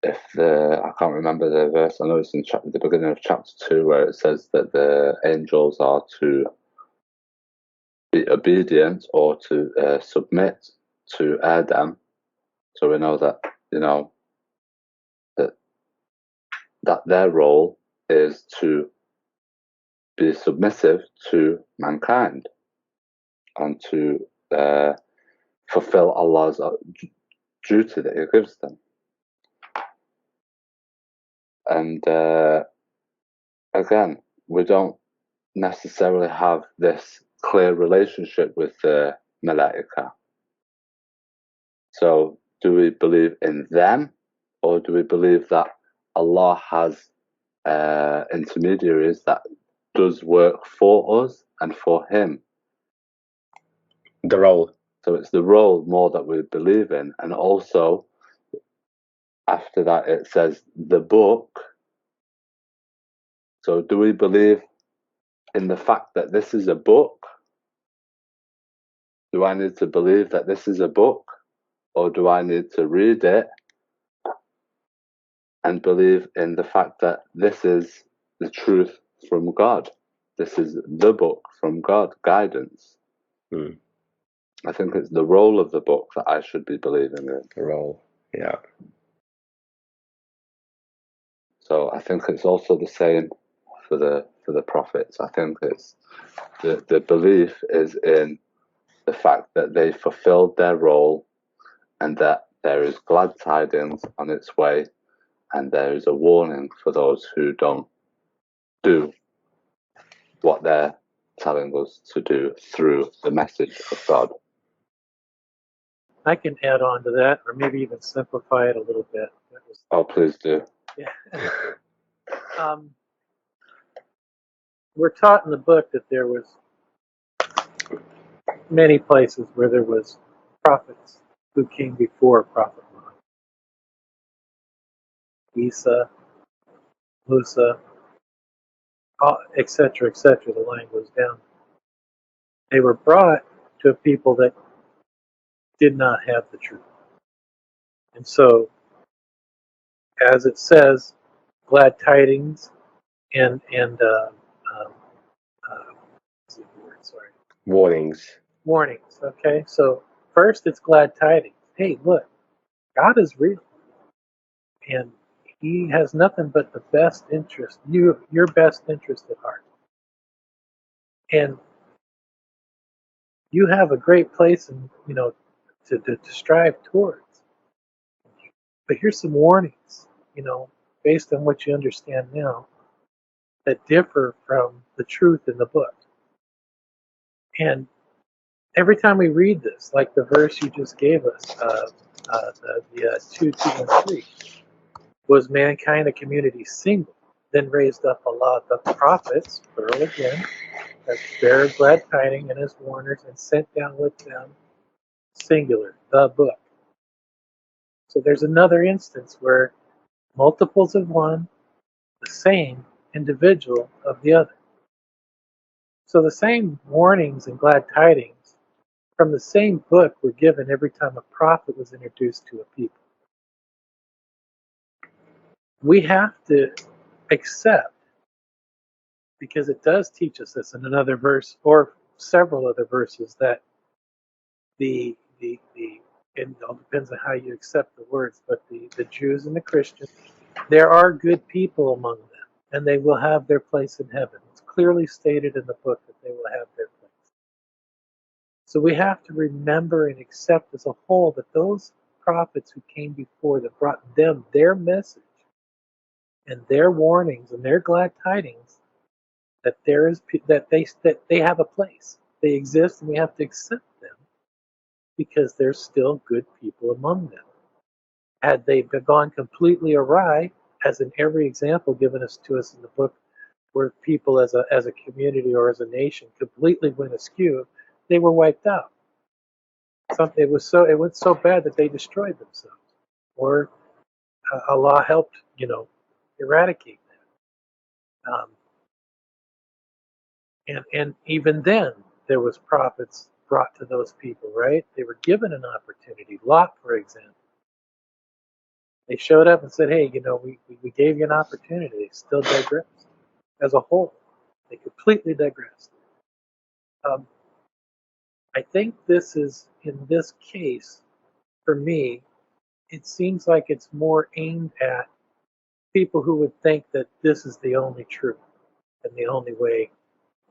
can't remember the verse. I know it's in the beginning of chapter 2, where it says that the angels are to be obedient or to submit to Adam. So we know that that their role is to be submissive to mankind and to fulfill Allah's duty that He gives them. And again, we don't necessarily have this clear relationship with the Malaika. So, do we believe in them, or do we believe that Allah has intermediaries that does work for us and for Him? The role. So it's the role more that we believe in, and also after that it says the book. So do we believe in the fact that this is a book? Do I need to believe that this is a book, or do I need to read it and believe in the fact that this is the truth from God? This is the book from God, guidance. I think it's the role of the book that I should be believing in. The role, yeah. So I think it's also the same for the prophets. I think it's the belief is in the fact that they fulfilled their role, and that there is glad tidings on its way, and there is a warning for those who don't do what they're telling us to do through the message of God. I can add on to that, or maybe even simplify it a little bit. Oh, please do. Yeah. We're taught in the book that there was many places where there was prophets who came before Prophet Muhammad. Isa, Musa, etc., etc. The line goes down. They were brought to a people that did not have the truth. And so, as it says, glad tidings and what's the word? Sorry. Warnings. Okay, so first it's glad tidings. Hey, look, God is real, and He has nothing but the best interest, your best interest at heart, and you have a great place, and to strive towards. But here's some warnings, based on what you understand now, that differ from the truth in the book. And every time we read this, like the verse you just gave us, the 2:2-3, was mankind a community single, then raised up Allah the prophets, plural again, as bearer of glad tidings and as warners, and sent down with them, singular, the book. So there's another instance where multiples of one, the same individual of the other. So the same warnings and glad tidings from the same book were given every time a prophet was introduced to a people. We have to accept, because it does teach us this in another verse or several other verses, that it all depends on how you accept the words, but the Jews and the Christians, there are good people among them, and they will have their place in heaven. It's clearly stated in the book that they will have their place. So we have to remember and accept as a whole that those prophets who came before, that brought them their message and their warnings and their glad tidings, that they have a place. They exist, and we have to accept them because there's still good people among them. Had they gone completely awry, as in every example given to us in the book, where people as a community or as a nation completely went askew, they were wiped out. It went so bad that they destroyed themselves, or Allah helped eradicate that. And even then, there was prophets brought to those people, right? They were given an opportunity. Lot, for example, they showed up and said, "Hey, we gave you an opportunity." They still digressed. As a whole, they completely digressed. I think in this case, for me, it seems like it's more aimed at people who would think that this is the only truth and the only way,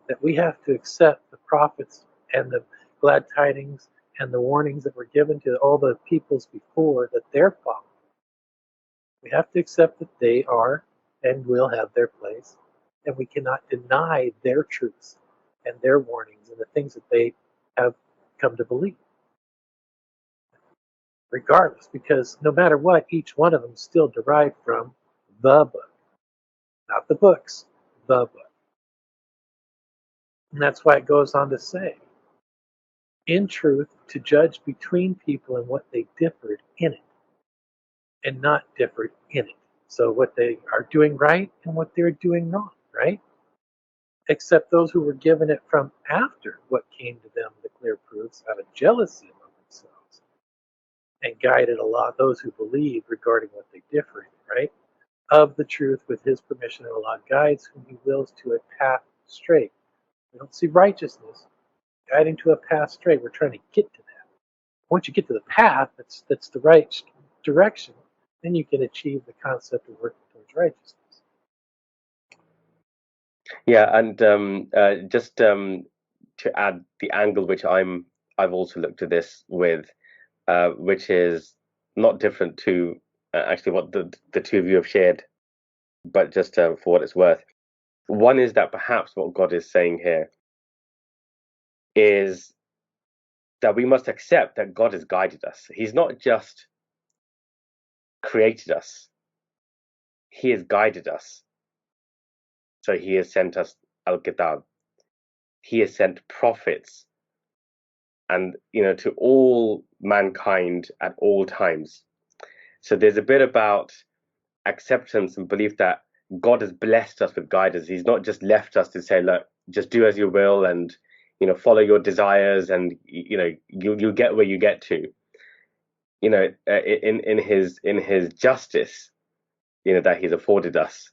that we have to accept the prophets and the glad tidings and the warnings that were given to all the peoples before, that they're following. We have to accept that they are and will have their place, and we cannot deny their truths and their warnings and the things that they have come to believe, regardless, because no matter what, each one of them is still derived from the book, not the books, the book. And that's why it goes on to say, in truth, to judge between people and what they differed in it, and not differed in it. So what they are doing right and what they're doing wrong, right? Except those who were given it from after what came to them, the clear proofs, out of jealousy among themselves, and guided a lot those who believe regarding what they differ in, right? Of the truth with his permission, and Allah guides whom he wills to a path straight. We don't see righteousness guiding to a path straight. We're trying to get to that. Once you get to the path that's the right direction, then you can achieve the concept of working towards righteousness. Yeah, and just to add the angle which I've also looked at this with, which is not different to actually what the two of you have shared, but just for what it's worth. One is that perhaps what God is saying here is that we must accept that God has guided us. He's not just created us, He has guided us. So He has sent us Al-Kitab. He has sent prophets, and to all mankind at all times. So there's a bit about acceptance and belief that God has blessed us with guidance. He's not just left us to say, look, just do as you will, and follow your desires, and you'll get where you get to. In his justice, that He's afforded us,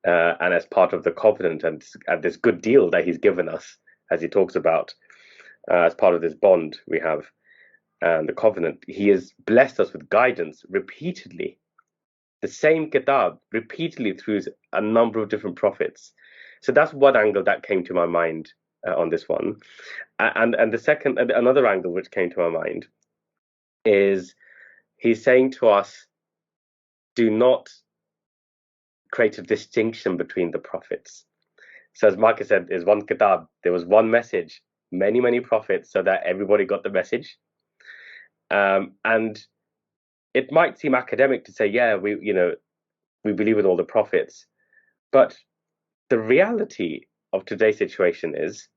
and as part of the covenant and this good deal that He's given us, as He talks about, as part of this bond we have, and the covenant, He has blessed us with guidance repeatedly. The same kitab repeatedly through a number of different prophets. So that's one angle that came to my mind on this one. And the second, another angle which came to my mind is He's saying to us, do not create a distinction between the prophets. So as Marcus said, there's one kitab, there was one message, many prophets, so that everybody got the message. And it might seem academic to say, yeah, we believe in all the prophets, but the reality of today's situation is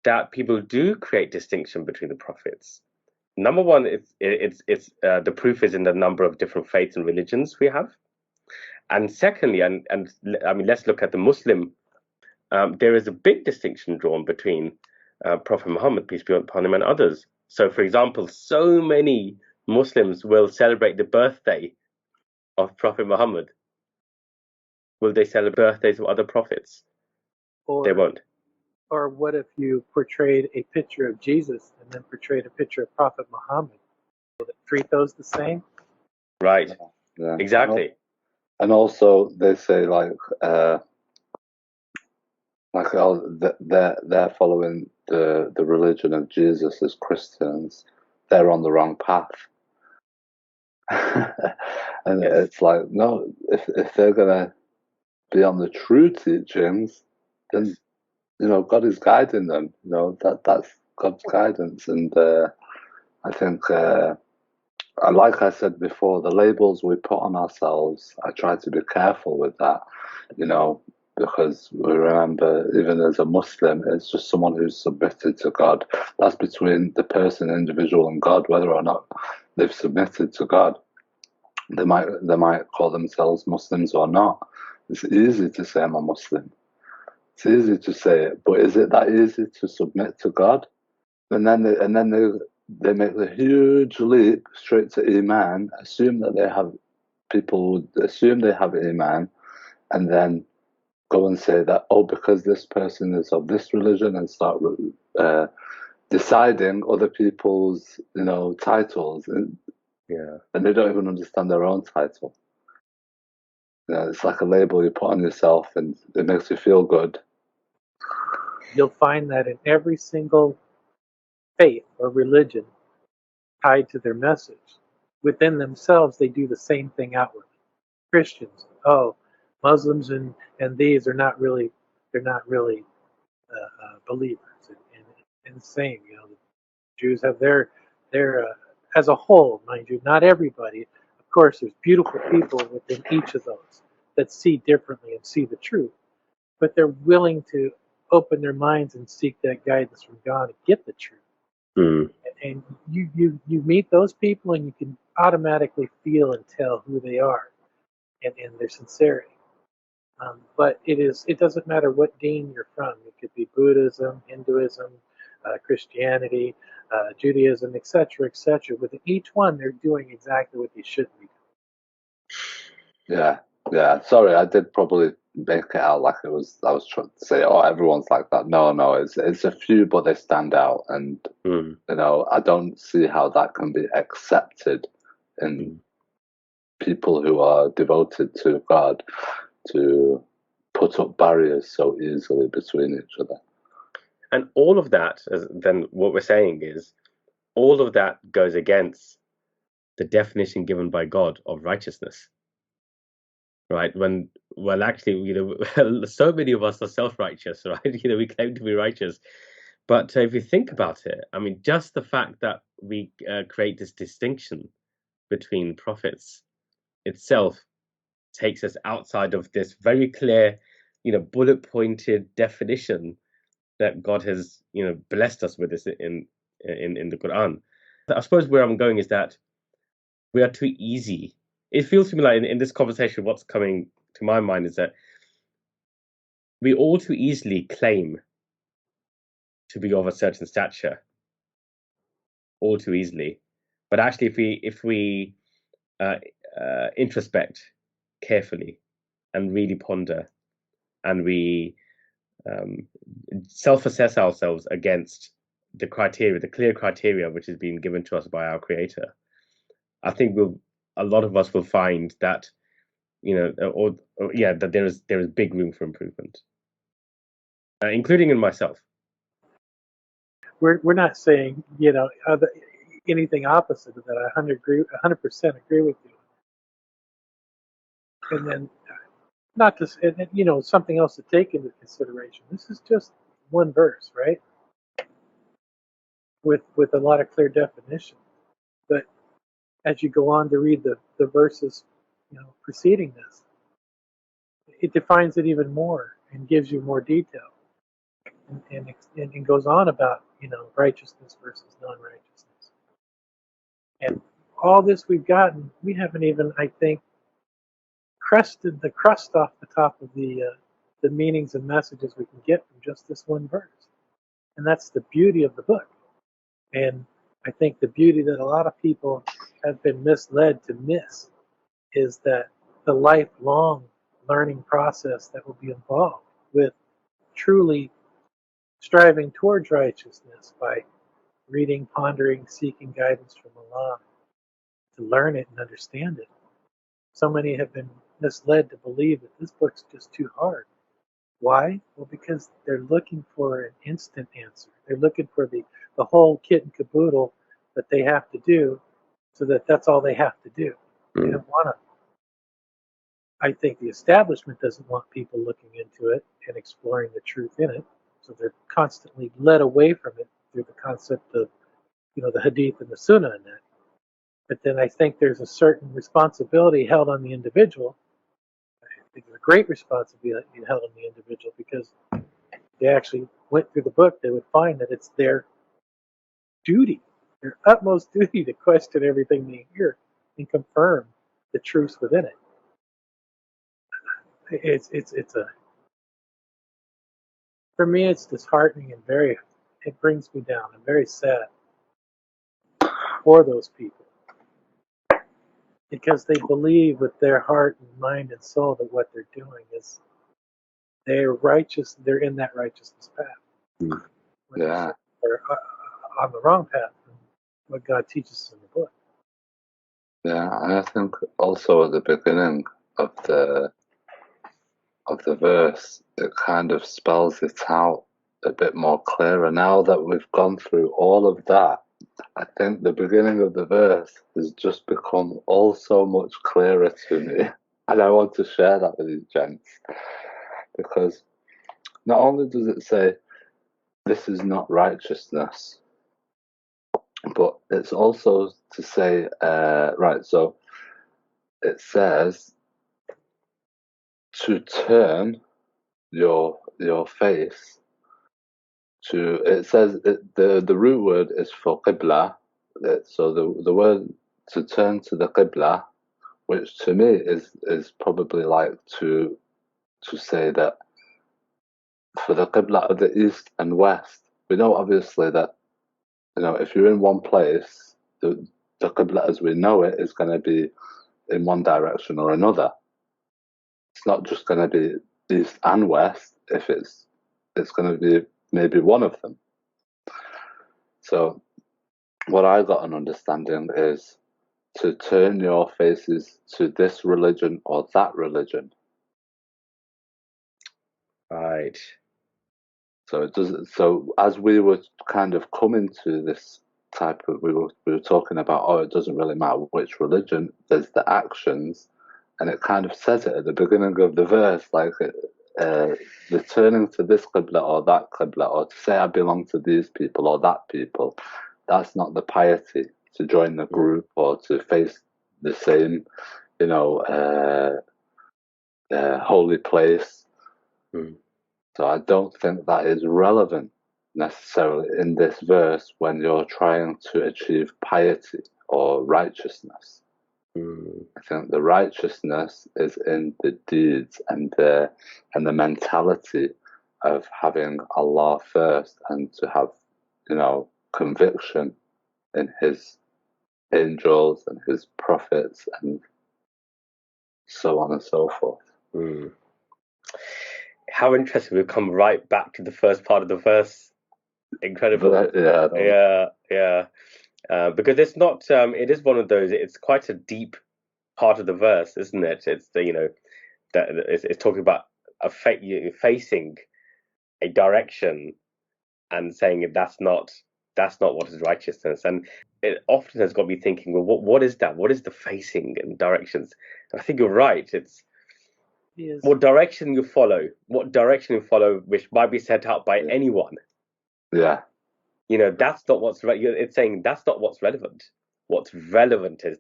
that people do create distinction between the prophets. Number one, it's the proof is in the number of different faiths and religions we have, and secondly, and I mean, let's look at the Muslim there is a big distinction drawn between Prophet Muhammad, peace be upon him, and others. So, for example, so many Muslims will celebrate the birthday of Prophet Muhammad. Will they celebrate birthdays of other prophets? They won't. Or what if you portrayed a picture of Jesus and then portrayed a picture of Prophet Muhammad? Will it treat those the same? Right. Yeah. Exactly. And also, they say they're following the religion of Jesus as Christians. They're on the wrong path. And Yes. it's like, no, if they're gonna be on the true teachings, then God is guiding them. That's God's guidance. And I think, like I said before, the labels we put on ourselves, I try to be careful with that. Because we remember, even as a Muslim, it's just someone who's submitted to God. That's between the person, individual, and God, whether or not they've submitted to God. They might call themselves Muslims or not. It's easy to say I'm a Muslim. It's easy to say it, but is it that easy to submit to God? And then they make the huge leap straight to Iman, assume that they have people would assume they have Iman, and then go and say that, because this person is of this religion, and start deciding other people's titles, and they don't even understand their own title. It's like a label you put on yourself, and it makes you feel good. You'll find that in every single faith or religion tied to their message, within themselves they do the same thing outwardly. Christians, Muslims and these are not really believers, and the same. The Jews have their as a whole, mind you, not everybody. Of course, there's beautiful people within each of those that see differently and see the truth, but they're willing to open their minds and seek that guidance from God to get the truth. And you meet those people, and you can automatically feel and tell who they are and their sincerity. But it doesn't matter what deen you're from. It could be Buddhism, Hinduism, Christianity, Judaism, etc., etc. With each one, they're doing exactly what they should be doing. Yeah. Sorry, I did probably make it out like I was trying to say, everyone's like that. No, it's a few, but they stand out, and I don't see how that can be accepted in people who are devoted to God, to put up barriers so easily between each other. And all of that, then what we're saying is, all of that goes against the definition given by God of righteousness. Right? Actually, so many of us are self-righteous, right? We claim to be righteous. But if you think about it, I mean, just the fact that we create this distinction between prophets itself takes us outside of this very clear, bullet-pointed definition that God has, blessed us with this in the Quran. I suppose where I'm going is that we are too easy. It feels to me like in this conversation, what's coming to my mind is that we all too easily claim to be of a certain stature, all too easily. But actually, if we introspect carefully and really ponder, and we self-assess ourselves against the clear criteria which has been given to us by our Creator, I think a lot of us will find that that there is big room for improvement, including in myself. We're not saying anything opposite of that. I 100% agree with you. And then not to something else to take into consideration. This is just one verse, right? With a lot of clear definition. But as you go on to read the verses, preceding this, it defines it even more and gives you more detail, and goes on about righteousness versus non-righteousness. And all this we've gotten, we haven't even, I think, crusted the crust off the top of the the meanings and messages we can get from just this one verse. And that's the beauty of the book. And I think the beauty that a lot of people have been misled to miss is that the lifelong learning process that will be involved with truly striving towards righteousness by reading, pondering, seeking guidance from Allah to learn it and understand it. So many have been misled to believe that this book's just too hard. Why? Well, because they're looking for an instant answer. They're looking for the whole kit and caboodle that they have to do so that that's all they have to do. They don't want to. I think the establishment doesn't want people looking into it and exploring the truth in it. So they're constantly led away from it through the concept of, the hadith and the sunnah in that. But then I think there's a certain responsibility held on the individual. I think there's a great responsibility held on the individual because they actually went through the book, they would find that it's their duty, their utmost duty to question everything they hear and confirm the truths within it. For me, it's disheartening and it brings me down. I'm very sad for those people because they believe with their heart and mind and soul that what they're doing is they're righteous. They're in that righteousness path. Yeah. They're on the wrong path from what God teaches in the book. Yeah, and I think also at the beginning of the verse, it kind of spells it out a bit more clearer. Now that we've gone through all of that, I think the beginning of the verse has just become all so much clearer to me. And I want to share that with you, gents. Because not only does it say, this is not righteousness, but it's also to say, so it says to turn your face to, it says the root word is for qibla, so the word to turn to the qibla, which to me is probably like to say that for the qibla of the east and west, we know obviously that if you're in one place, the qibla as we know it is going to be in one direction or another. It's not just going to be east and west. If it's going to be maybe one of them. So what I got an understanding is to turn your faces to this religion or that religion. Right. So it doesn't. So as we were kind of coming to this type of, we were talking about, it doesn't really matter which religion. There's the actions, and it kind of says it at the beginning of the verse, like returning to this qibla or that qibla, or to say I belong to these people or that people. That's not the piety to join the group or to face the same, holy place. So I don't think that is relevant necessarily in this verse when you're trying to achieve piety or righteousness. I think the righteousness is in the deeds and the mentality of having Allah first, and to have, conviction in His angels and His prophets and so on and so forth. How interesting! We've come right back to the first part of the verse. Incredible. Yeah. Because it's not. It is one of those. It's quite a deep part of the verse, isn't it? It's that it's talking about facing a direction and saying that's not what is righteousness. And it often has got me thinking, well, what is that? What is the facing and directions? And I think you're right. It's what direction you follow, which might be set out by anyone. Yeah. That's not what's it's saying that's not what's relevant. What's relevant is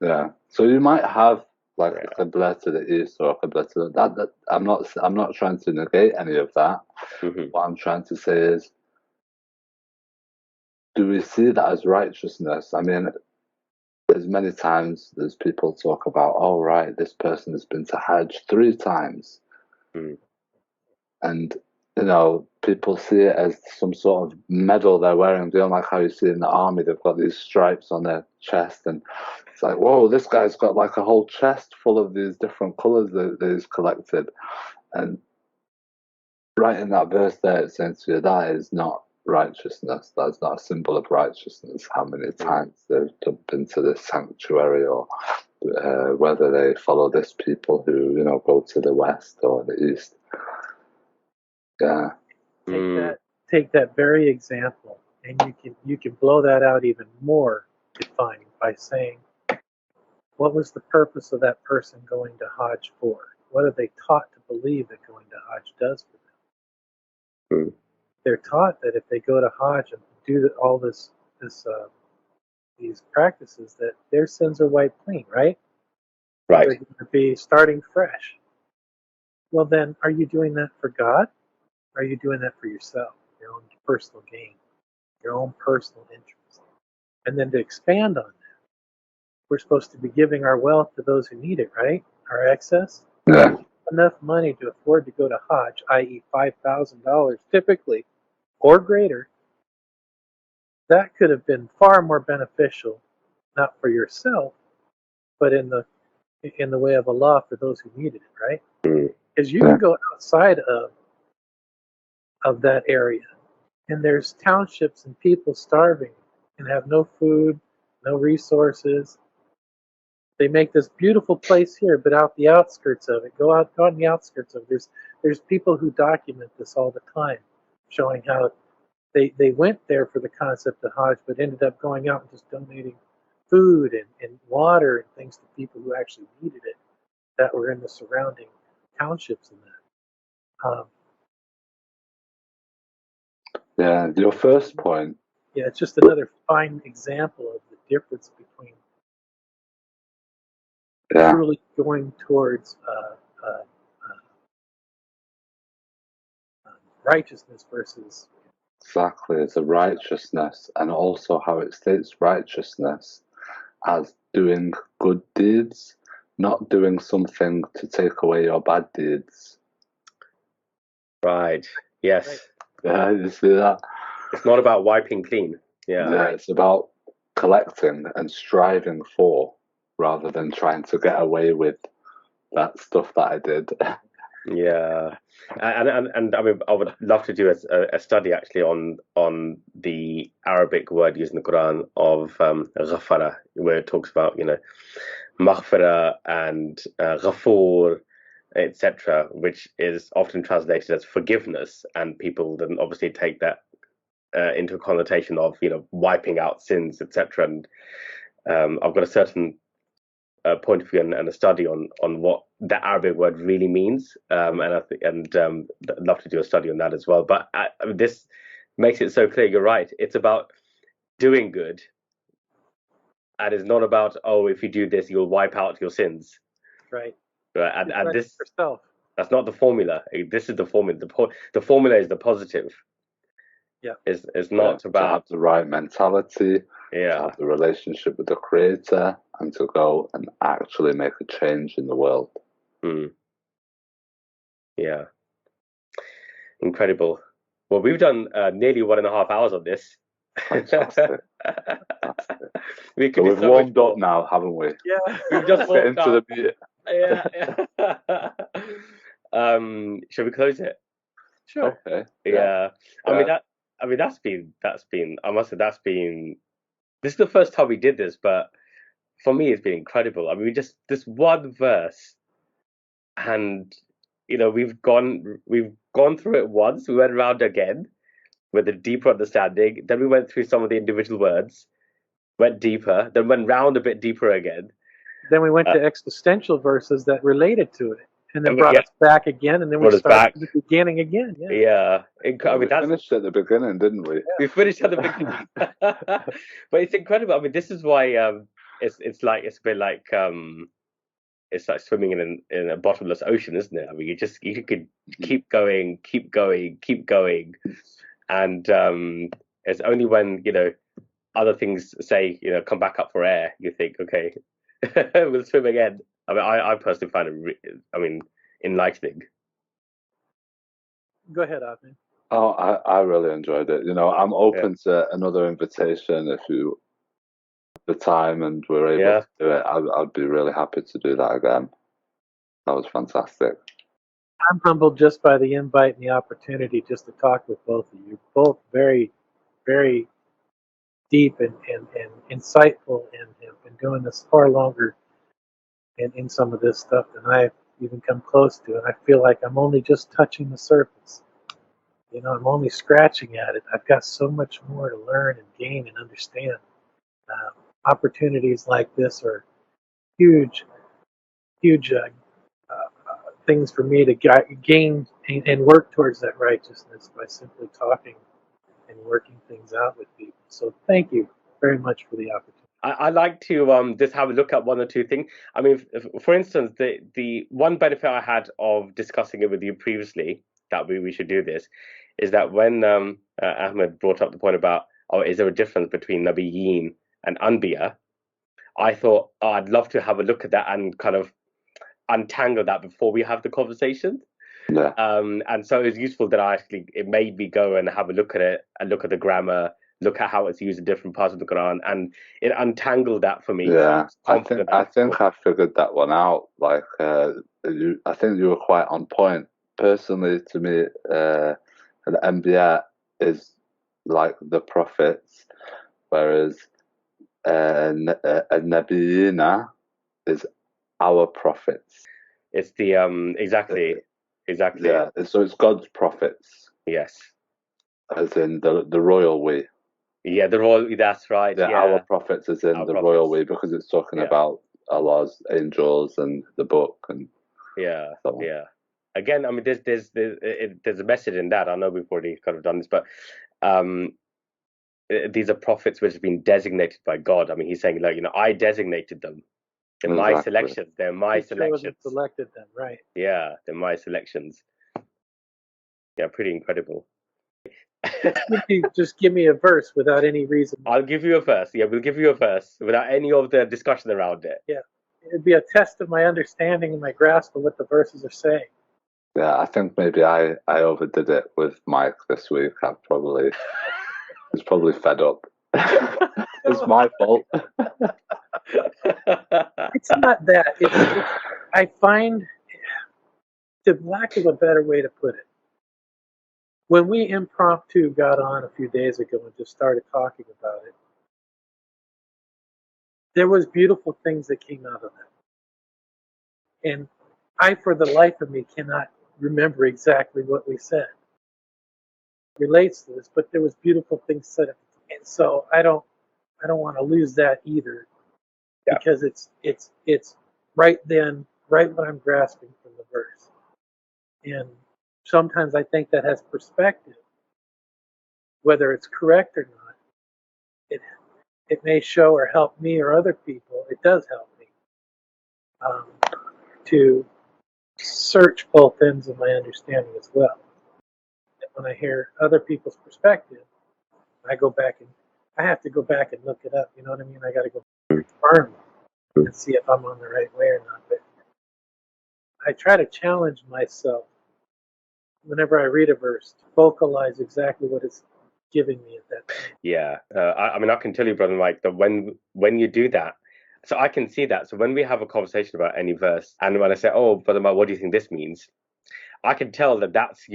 Yeah. So you might have like a qibla to the east or a qibla to that. I'm not trying to negate any of that. What I'm trying to say is, do we see that as righteousness? I mean, there's many times there's people talk about, oh right, this person has been to Hajj 3 times. Mm. And people see it as some sort of medal they're wearing. They don't like how you see in the army, they've got these stripes on their chest, and it's like, whoa, this guy's got like a whole chest full of these different colours that he's collected. And right in that verse there, it says to you, that is not righteousness. That's not a symbol of righteousness. How many times they've jumped into this sanctuary, or whether they follow this people who go to the west or the east. Yeah. Take that very example, and you can blow that out even more defined by saying, what was the purpose of that person going to Hajj for? What are they taught to believe that going to Hajj does for them? Mm. They're taught that if they go to Hajj and do all these practices, that their sins are wiped clean, right? Right. They're going to be starting fresh. Well, then, are you doing that for God? Or are you doing that for yourself, your own personal gain, your own personal interest? And then to expand on that, we're supposed to be giving our wealth to those who need it, right? Our excess. Yeah. Enough money to afford to go to Hajj, i.e. $5,000 typically, or greater. That could have been far more beneficial, not for yourself, but in the way of Allah for those who needed it, right? Because you can go outside of that area, and there's townships and people starving and have no food, no resources. They make this beautiful place here, but out the outskirts of it, go on the outskirts of it, there's people who document this all the time, showing how they went there for the concept of Hajj, but ended up going out and just donating food and water and things to people who actually needed it, that were in the surrounding townships and that. Yeah, your first point. Yeah, it's just another fine example of the difference between truly going towards righteousness versus. Exactly, it's a righteousness, and also how it states righteousness as doing good deeds, not doing something to take away your bad deeds. Right. Yes. Right. Yeah, you see that? It's not about wiping clean. Yeah. Yeah, it's about collecting and striving for, rather than trying to get away with that stuff that I did. Yeah, and I mean, I would love to do a study actually on the Arabic word used in the Quran of ghafara, where it talks about maghfira and ghafoor, etc., which is often translated as forgiveness, and people then obviously take that into a connotation of wiping out sins, etc. And I've got a certain point of view and a study on what the Arabic word really means, and I'd love to do a study on that as well. But this makes it so clear. You're right. It's about doing good, and it's not about if you do this, you'll wipe out your sins. Right. And this yourself. That's not the formula. This is the formula. The formula is the positive. Yeah. It's not about to have the right mentality, to have the relationship with the Creator, and to go and actually make a change in the world. Yeah. Incredible. Well, we've done nearly 1.5 hours on this. Fantastic. We could we've warmed up now, haven't we? Yeah. We've just Get warmed into up. the meat. Yeah. Shall we close it? Sure. Okay. Yeah. I mean that's been I must say this is the first time we did this, but for me it's been incredible. I mean, this one verse, and we've gone through it once. We went around again with a deeper understanding. Then we went through some of the individual words, went deeper, then went round a bit deeper again. Then we went to existential verses that related to it, and then And brought us back again, and then we started at the beginning again. Yeah. I mean, we finished at the beginning, didn't we? We finished at the beginning. But it's incredible. I mean, this is why it's a bit like it's like swimming in a bottomless ocean, isn't it? I mean, you could keep going, and it's only when other things say come back up for air, you think, okay, we'll swim again. I mean, I personally find it enlightening. Go ahead, Ahmed. Oh, I really enjoyed it. I'm open to another invitation if you the time and we're able Yeah. to do it. I'd be really happy to do that again. That was fantastic. I'm humbled just by the invite and the opportunity just to talk with both of you. Both very, very deep and insightful and have been doing this far longer in some of this stuff than I've even come close to. And I feel like I'm only just touching the surface. I'm only scratching at it. I've got so much more to learn and gain and understand. Um, Opportunities like this are huge, huge things for me to gain and work towards that righteousness by simply talking and working things out with people. So thank you very much for the opportunity. I like to just have a look at one or two things. I mean, for instance, the one benefit I had of discussing it with you previously that we should do this is that when Ahmed brought up the point about, oh, is there a difference between Nabiyeen and anbiya? I thought, oh, I'd love to have a look at that and kind of untangle that before we have the conversation. Yeah. And so it was useful that it made me go and have a look at it and look at the grammar, look at how it's used in different parts of the Quran, and it untangled that for me. Yeah, I Confident think I figured that one out. Like, I think you were quite on point. Personally, to me, an anbiya is like the prophets, whereas a nabiyina is our prophets. It's the exactly. Yeah, so it's God's prophets, Yes. as in the royal way. Yeah, the royal. That's right. Yeah, Yeah, our prophets is in our the prophets. royal way because it's talking Yeah. about Allah's angels and the book and Yeah, so on. yeah. Again, I mean, there's a message in that. I know we've already kind of done this, but um, these are prophets which have been designated by God. I mean, he's saying, like, I designated them. They're my Exactly. selections. They're my selections. Selected them, right? Yeah, they're my selections. Yeah, pretty incredible. Just give me a verse without any reason. I'll give you a verse. Yeah, we'll give you a verse without any of the discussion around it. Yeah, it'd be a test of my understanding and my grasp of what the verses are saying. Yeah, I think maybe I overdid it with Mike this week. He's probably fed up. It's my fault. It's not that. I find, the lack of a better way to put it, when we impromptu got on a few days ago and just started talking about it, there was beautiful things that came out of that. And I, for the life of me, cannot remember exactly what we said. It relates to this, but there was beautiful things said. And so I don't want to lose that either, because it's right then, right what I'm grasping from the verse. And sometimes I think that has perspective. Whether it's correct or not, it may show or help me or other people. It does help me to search both ends of my understanding as well. And when I hear other people's perspective, I have to go back and look it up. You know what I mean? I got to go confirm and see if I'm on the right way or not. But I try to challenge myself whenever I read a verse to vocalize exactly what it's giving me at that time. Yeah, I mean, I can tell you, brother Mike, that when you do that, so I can see that. So when we have a conversation about any verse, and when I say, "Oh, brother Mike, what do you think this means?" I can tell that that's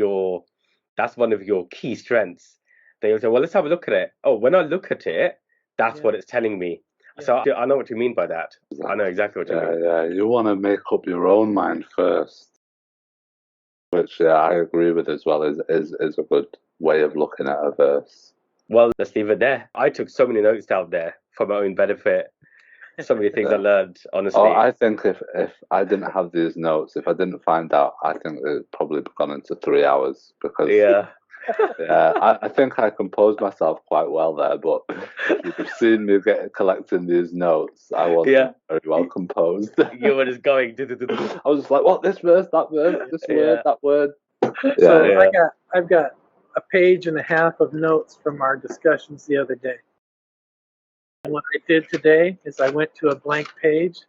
one of your key strengths. They will say, "Well, let's have a look at it." Oh, when I look at it, that's what it's telling me. Yeah. So I know what you mean by that. I know exactly what you mean. Yeah, you want to make up your own mind first, which I agree with as well. Is a good way of looking at a verse. Well, let's leave it there. I took so many notes down there for my own benefit. So many things I learned, honestly. Oh, I think if I didn't have these notes, if I didn't find out, I think it'd probably gone into 3 hours because yeah, I think I composed myself quite well there. But if you've seen me collecting these notes, I wasn't very well composed. You were just going. I was just like, what? This verse, that verse, this word, that word. So I've got a page and a half of notes from our discussions the other day. And what I did today is I went to a blank page.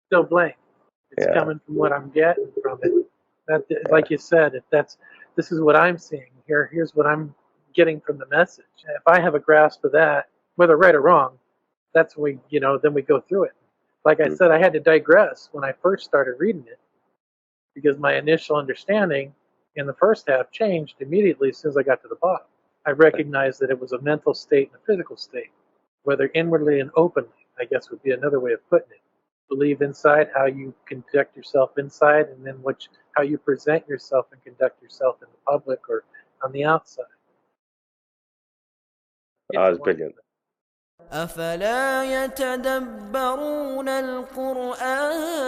Still blank. It's coming from what I'm getting from it. That, like you said, this is what I'm seeing here. Here's what I'm getting from the message. If I have a grasp of that, whether right or wrong, that's when then we go through it. Like I said, I had to digress when I first started reading it because my initial understanding in the first half changed immediately as soon as I got to the bottom. I recognized that it was a mental state and a physical state, whether inwardly and openly, I guess would be another way of putting it. Believe inside, how you conduct yourself inside, and then how you present yourself and conduct yourself in the public or on the outside. That was brilliant. أفلا يتدبرون القرآن